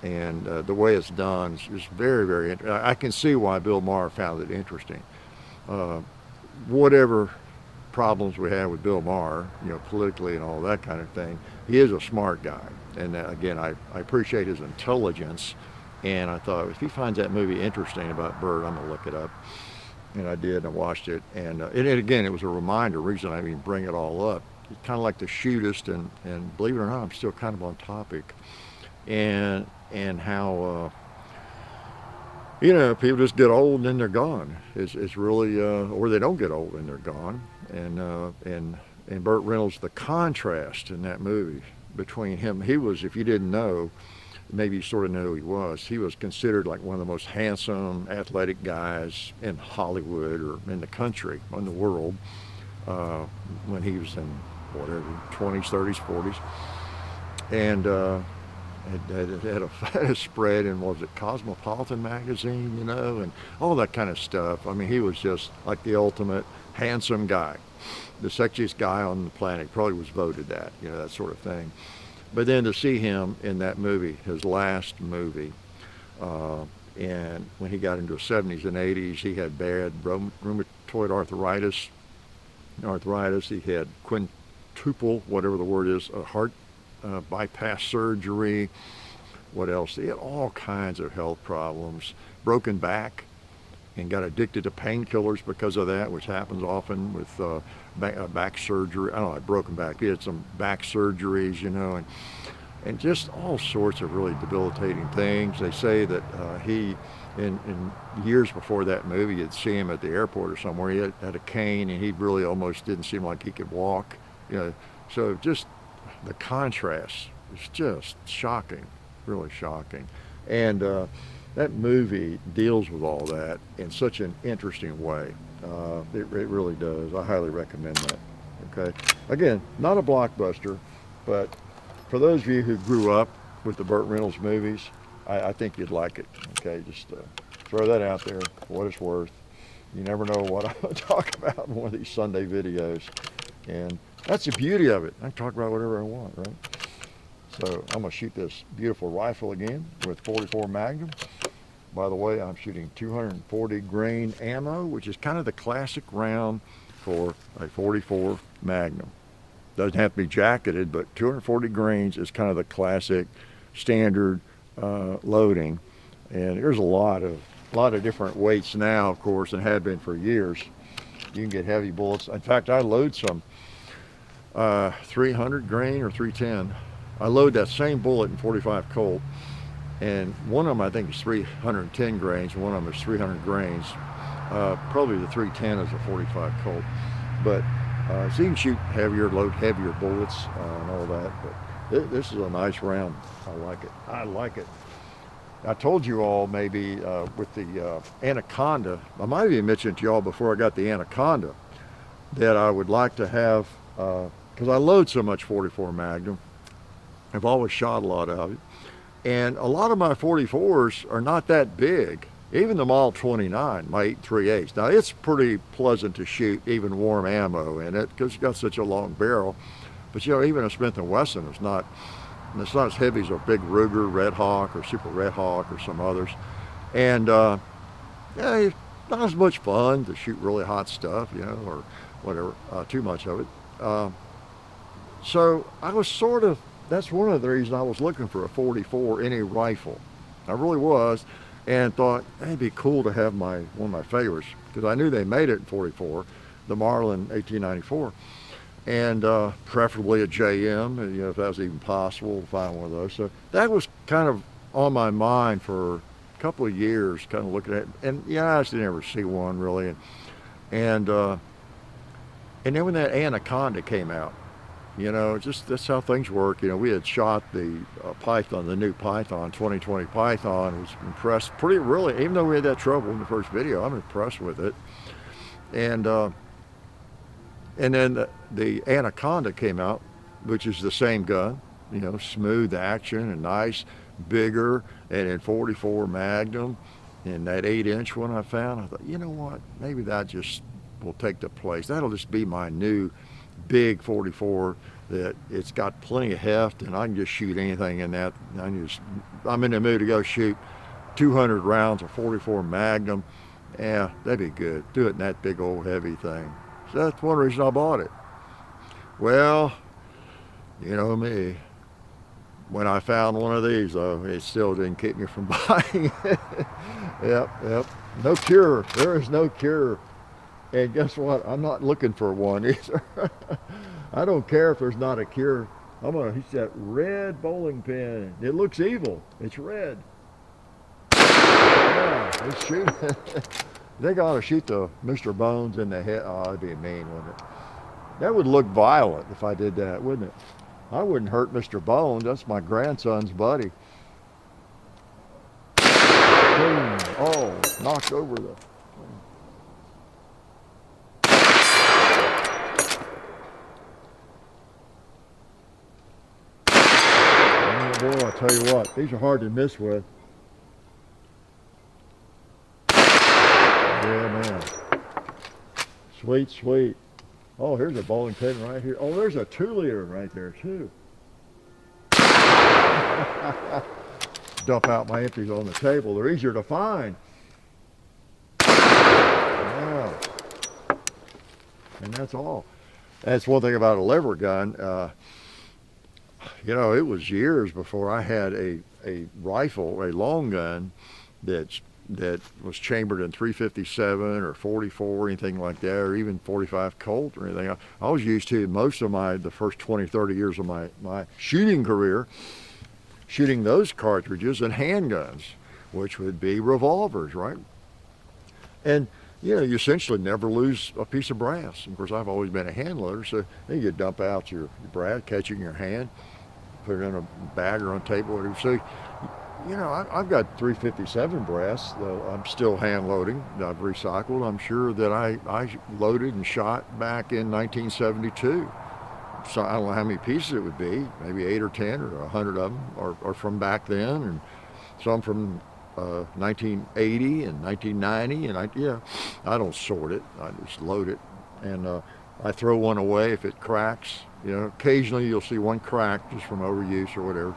And the way it's done is just very, very interesting. I can see why Bill Maher found it interesting. Whatever problems we have with Bill Maher, politically and all that kind of thing, he is a smart guy. And again, I appreciate his intelligence. And I thought, if he finds that movie interesting about Burt, I'm going to look it up. And I did, and I watched it. And again, it was a reminder, reason I even bring it all up. It's kind of like the shootist, and believe it or not, I'm still kind of on topic. And how, people just get old and then they're gone. It's really, or they don't get old and they're gone. And Burt Reynolds, the contrast in that movie between him, he was, if you didn't know, maybe you sort of know who he was considered like one of the most handsome, athletic guys in Hollywood or in the country, in the world, when he was in, whatever, 20s, 30s, 40s. And had a spread in, was it Cosmopolitan magazine, and all that kind of stuff. I mean, he was just like the ultimate handsome guy, the sexiest guy on the planet. Probably was voted that, that sort of thing. But then to see him in that movie, his last movie, and when he got into his 70s and 80s, he had bad rheumatoid arthritis. He had quintuple, whatever the word is, a heart bypass surgery. What else? He had all kinds of health problems, broken back, and got addicted to painkillers because of that, which happens often with back surgery. I don't know, broken back. He had some back surgeries, and just all sorts of really debilitating things. They say that he, in years before that movie, you'd see him at the airport or somewhere. He had a cane, and he really almost didn't seem like he could walk. So just the contrast is just shocking, really shocking. And that movie deals with all that in such an interesting way. It really does. I highly recommend that. Okay. Again, not a blockbuster, but for those of you who grew up with the Burt Reynolds movies, I think you'd like it. Okay, just throw that out there for what it's worth. You never know what I'll talk about in one of these Sunday videos. And that's the beauty of it. I can talk about whatever I want, right? So I'm going to shoot this beautiful rifle again with 44 Magnum. By the way, I'm shooting 240 grain ammo, which is kind of the classic round for a 44 Magnum. Doesn't have to be jacketed, but 240 grains is kind of the classic standard loading. And there's a lot of different weights now, of course, and have been for years. You can get heavy bullets. In fact, I load some 300 grain or 310. I load that same bullet in 45 Colt, and one of them I think is 310 grains, and one of them is 300 grains. Probably the 310 is a 45 Colt, but so you can shoot heavier, load heavier bullets and all that. But this is a nice round. I like it. I like it. I told you all maybe with the Anaconda, I might have even mentioned to y'all before I got the Anaconda that I would like to have, because I load so much 44 Magnum. I've always shot a lot of it. And a lot of my 44s are not that big. Even the Model 29, my 8.3/8. Now it's pretty pleasant to shoot even warm ammo in it because it's got such a long barrel. But you know, even a Smith & Wesson is not, it's not as heavy as a big Ruger Red Hawk or Super Red Hawk or some others. And yeah, it's not as much fun to shoot really hot stuff, you know, or whatever, too much of it. So I was sort of, that's one of the reasons I was looking for a 44 in a rifle. I really was, and thought, hey, it'd be cool to have one of my favorites, because I knew they made it in 44, the Marlin 1894. And preferably a JM, you know, if that was even possible to find one of those. So that was kind of on my mind for a couple of years, kind of looking at it. And yeah, I just didn't ever see one really. And then when that Anaconda came out, you know, just that's how things work. You know, we had shot the Python, the new Python, 2020 Python. Was impressed, pretty really, even though we had that trouble in the first video, I'm impressed with it. And then the Anaconda came out, which is the same gun, you know, smooth action and nice, bigger, and in 44 Magnum, and that 8-inch one I found. I thought, you know what, maybe that just will take the place. That'll just be my new big 44, that it's got plenty of heft and I can just shoot anything in that. I'm in the mood to go shoot 200 rounds of 44 Magnum. Yeah, that'd be good. Do it in that big old heavy thing. So that's one reason I bought it. Well, you know me. When I found one of these, though, it still didn't keep me from buying it. Yep. No cure. There is no cure. And guess what? I'm not looking for one either. I don't care if there's not a cure. I'm gonna use that red bowling pin. It looks evil. It's red. Yeah, let's shoot it. They gotta shoot the Mr. Bones in the head. Oh, that'd be mean, wouldn't it? That would look violent if I did that, wouldn't it? I wouldn't hurt Mr. Bones. That's my grandson's buddy. Boom. Oh, knocked over the... Oh, boy, I tell you what, these are hard to miss with. Yeah, man. Sweet. Oh, here's a bowling pin right here. Oh, there's a 2-liter right there, too. Dump out my empties on the table. They're easier to find. Yeah. And that's all. That's one thing about a lever gun. You know, it was years before I had a rifle, a long gun, that was chambered in 357 or 44 or anything like that, or even 45 Colt or anything. I was used to most of the first 20, 30 years of my shooting career, shooting those cartridges in handguns, which would be revolvers, right? And, you know, you essentially never lose a piece of brass. Of course, I've always been a hand loader, so then you dump out your brass, catch it in your hand, put it in a bag or on a table, whatever. So, you know, I've got 357 brass that I'm still hand loading, that I've recycled. I'm sure that I loaded and shot back in 1972. So I don't know how many pieces it would be, maybe 8 or 10 or 100 of them are from back then, and some from 1980 and 1990. And I don't sort it, I just load it. And I throw one away if it cracks. You know, occasionally you'll see one crack just from overuse or whatever.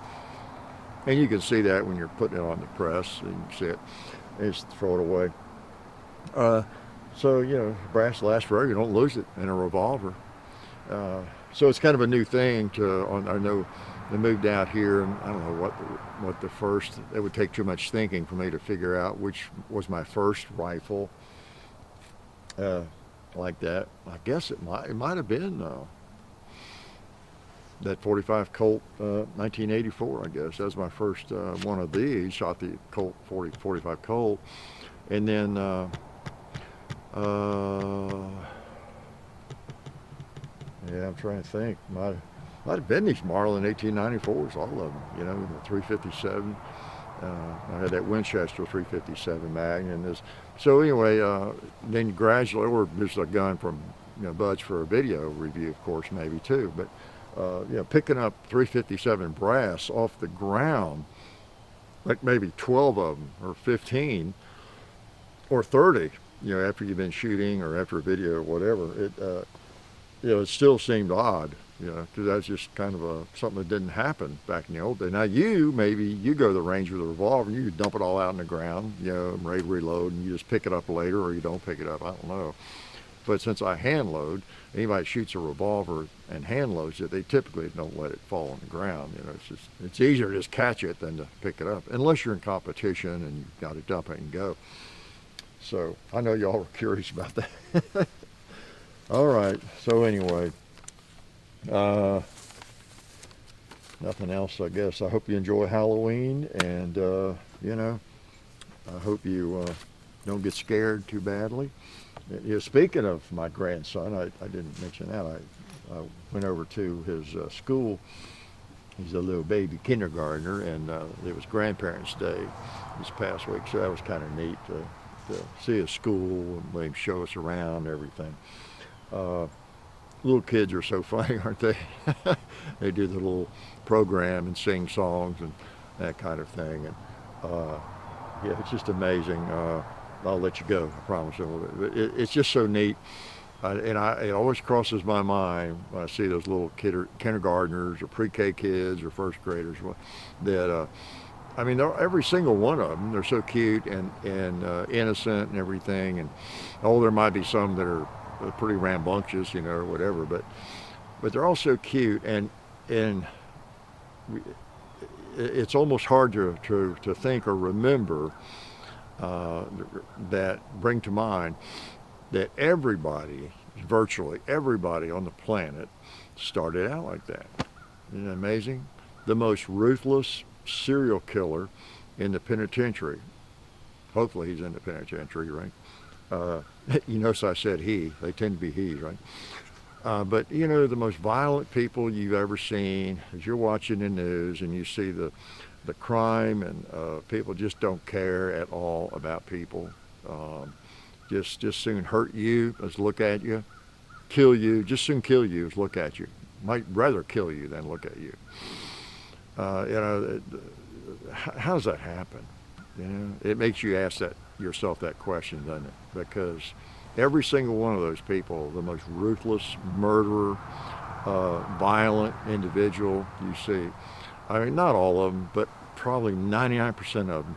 And you can see that when you're putting it on the press, and you can see it, and just throw it away. So, you know, brass lasts forever. You don't lose it in a revolver. So it's kind of a new thing I know they moved out here, and I don't know what the first. It would take too much thinking for me to figure out which was my first rifle like that. I guess it might have been that 45 Colt 1984. I guess that was my first one of these. Shot the Colt 45 Colt, and then. Yeah, I'm trying to think. Might have been these Marlin 1894s, all of them. You know, the 357. I had that Winchester 357 Magnum. So anyway, then gradually, or there's a gun from Bud's for a video review, of course, maybe too. But picking up 357 brass off the ground, like maybe 12 of them or 15 or 30. After you've been shooting or after a video or whatever, it still seemed odd, because that's just kind of something that didn't happen back in the old day. Now maybe you go to the range with a revolver and you dump it all out on the ground, ready to reload, and you just pick it up later, or you don't pick it up, I don't know. But since I hand load, anybody shoots a revolver and hand loads it, they typically don't let it fall on the ground. It's easier to just catch it than to pick it up, unless you're in competition and you've got to dump it and go. So I know y'all were curious about that. All right, so anyway, nothing else, I guess. I hope you enjoy Halloween, and, I hope you don't get scared too badly. Speaking of my grandson, I didn't mention that. I went over to his school. He's a little baby kindergartner, and it was Grandparents' Day this past week, so that was kind of neat to see his school and let him show us around and everything. Little kids are so funny, aren't they? They do the little program and sing songs and that kind of thing. And it's just amazing. I'll let you go, I promise you. It's just so neat. It always crosses my mind when I see those little kindergartners or pre-K kids or first graders that, every single one of them, they're so cute and innocent and everything. And there might be some that are pretty rambunctious, or whatever, but they're all so cute, and it's almost hard to think or remember bring to mind that virtually everybody on the planet started out like that. Isn't that amazing? The most ruthless serial killer in the penitentiary. Hopefully he's in the penitentiary, right? So I said he. They tend to be he's, right? But the most violent people you've ever seen, as you're watching the news and you see the crime, and people just don't care at all about people. Just soon hurt you as look at you, kill you. Just soon kill you as look at you. Might rather kill you than look at you. How does that happen? It makes you ask yourself that question, doesn't it? Because every single one of those people, the most ruthless murderer, violent individual you see, not all of them, but probably 99% of them,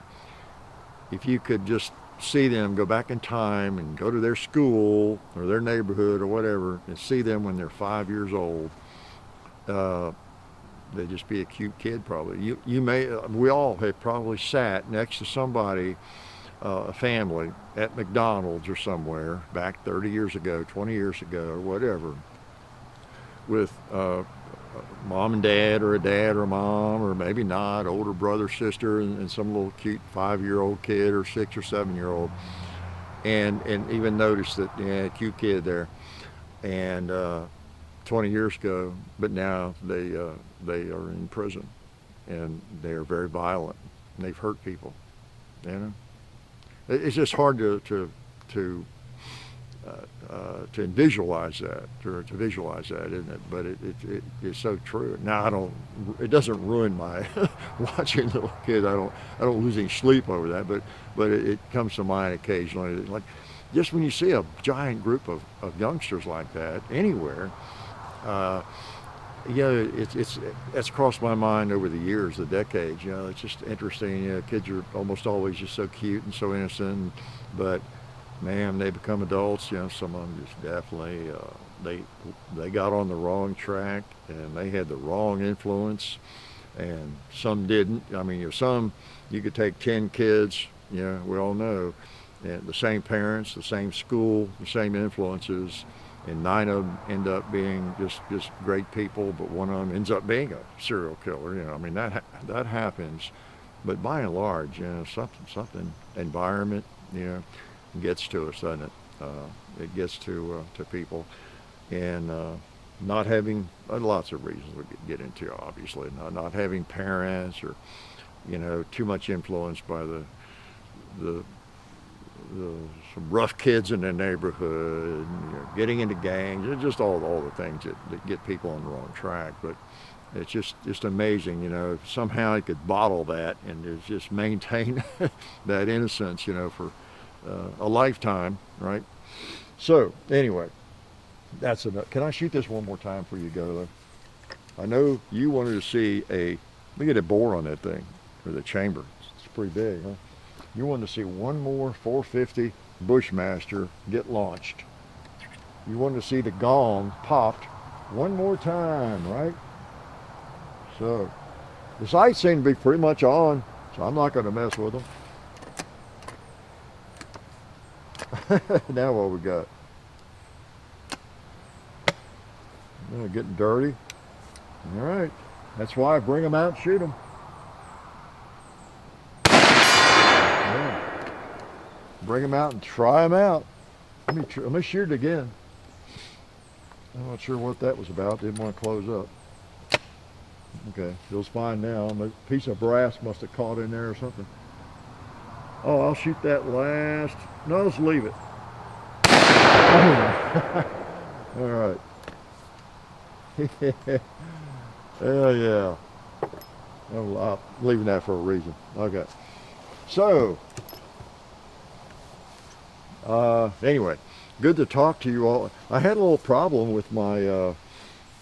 if you could just see them, go back in time and go to their school or their neighborhood or whatever, and see them when they're 5 years old, they'd just be a cute kid probably. We all have probably sat next to somebody, a family, at McDonald's or somewhere back 30 years ago, 20 years ago, or whatever, with mom and dad, or a dad or a mom, or maybe not, older brother, sister, and some little cute 5-year-old kid or 6 or 7-year-old, and even notice that, cute kid there, and 20 years ago, but now they are in prison, and they are very violent, and they've hurt people. It's just hard to visualize that, isn't it? But it's so true. Now it doesn't ruin my watching little kids. I don't lose any sleep over that, but it comes to mind occasionally. Like just when you see a giant group of youngsters like that anywhere, it's crossed my mind over the years, the decades. It's just interesting. Kids are almost always just so cute and so innocent, but man, they become adults. Some of them just definitely they got on the wrong track, and they had the wrong influence, and some didn't. I mean, some, you could take 10 kids, we all know, and the same parents, the same school, the same influences, and 9 of them end up being just great people, but one of them ends up being a serial killer. I mean, that happens, but by and large, something environment, gets to us, doesn't it? It gets to people, and not having lots of reasons we could get into, obviously, not having parents, or too much influenced by the some rough kids in the neighborhood, getting into gangs, just all the things that get people on the wrong track. But it's just amazing, somehow you could bottle that and just maintain that innocence, for a lifetime, right? So anyway, that's enough. Can I shoot this one more time before you go, though? I know you wanted to see look at the bore on that thing, or the chamber. It's pretty big, huh? You wanted to see one more 450 Bushmaster get launched. You wanted to see the gong popped one more time, right? So the sights seem to be pretty much on, so I'm not going to mess with them. Now what we got? Getting dirty. All right. That's why I bring them out and shoot them. Yeah. Bring them out and try them out. Let me shoot it again. I'm not sure what that was about. Didn't want to close up. Okay, feels fine now. A piece of brass must have caught in there or something. Oh, I'll shoot that last. No, let's leave it. All right. Hell yeah. Oh, I'm leaving that for a reason. Okay. So, anyway, good to talk to you all. I had a little problem with my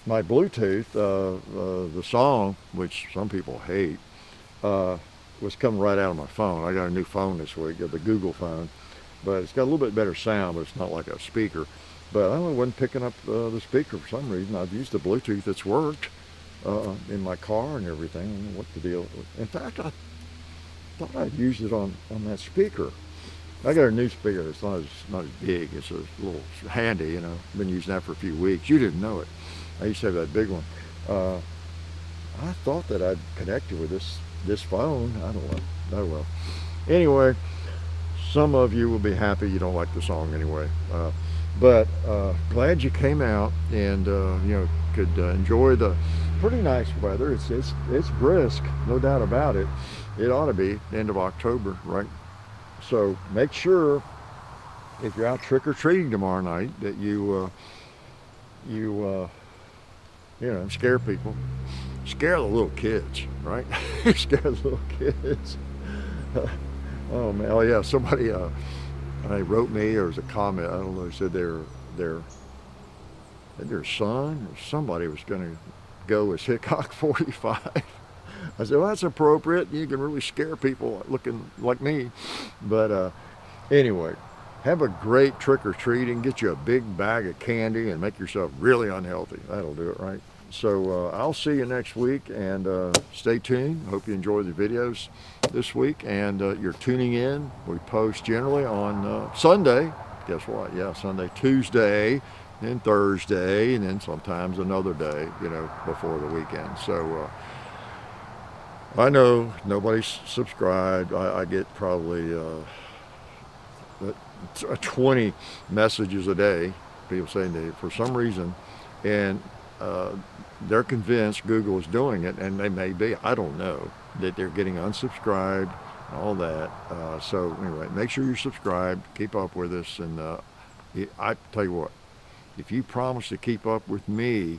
my Bluetooth. The song, which some people hate, was coming right out of my phone. I got a new phone this week, the Google phone, but it's got a little bit better sound, but it's not like a speaker. But I don't know, it wasn't picking up the speaker for some reason. I've used the Bluetooth that's worked in my car and everything. I don't know what the deal was. In fact, I thought I'd used it on that speaker. I got a new speaker. It's not as big. It's a little handy, Been using that for a few weeks. You didn't know it. I used to have that big one. I thought that I'd connect it with this phone. I don't know. Oh well. Anyway, some of you will be happy you don't like the song anyway. But glad you came out and could enjoy the pretty nice weather. It's brisk, no doubt about it. It ought to be end of October, right? So make sure if you're out trick-or-treating tomorrow night that you scare people, scare the little kids, right? Scare the little kids. Oh man, oh yeah, somebody they wrote me, or was a comment, I don't know, they said their son or somebody was going to go as Hickok 45. I said, well, that's appropriate. You can really scare people looking like me. But anyway, have a great trick-or-treating. Get you a big bag of candy and make yourself really unhealthy. That'll do it, right? So I'll see you next week, and stay tuned. Hope you enjoy the videos this week, and you're tuning in. We post generally on Sunday. Guess what? Yeah, Sunday, Tuesday, and Thursday, and then sometimes another day, before the weekend. So I know nobody's subscribed. I get probably 20 messages a day, people saying they, for some reason, and they're convinced Google is doing it, and they may be, I don't know, that they're getting unsubscribed and all that. So anyway, make sure you're subscribed, keep up with us, and I tell you what, if you promise to keep up with me,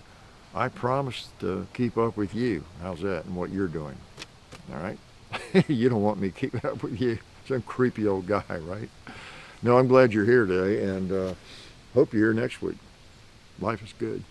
I promise to keep up with you. How's that, and what you're doing? All right? You don't want me keeping up with you, some creepy old guy, right? No, I'm glad you're here today, and hope you're here next week. Life is good.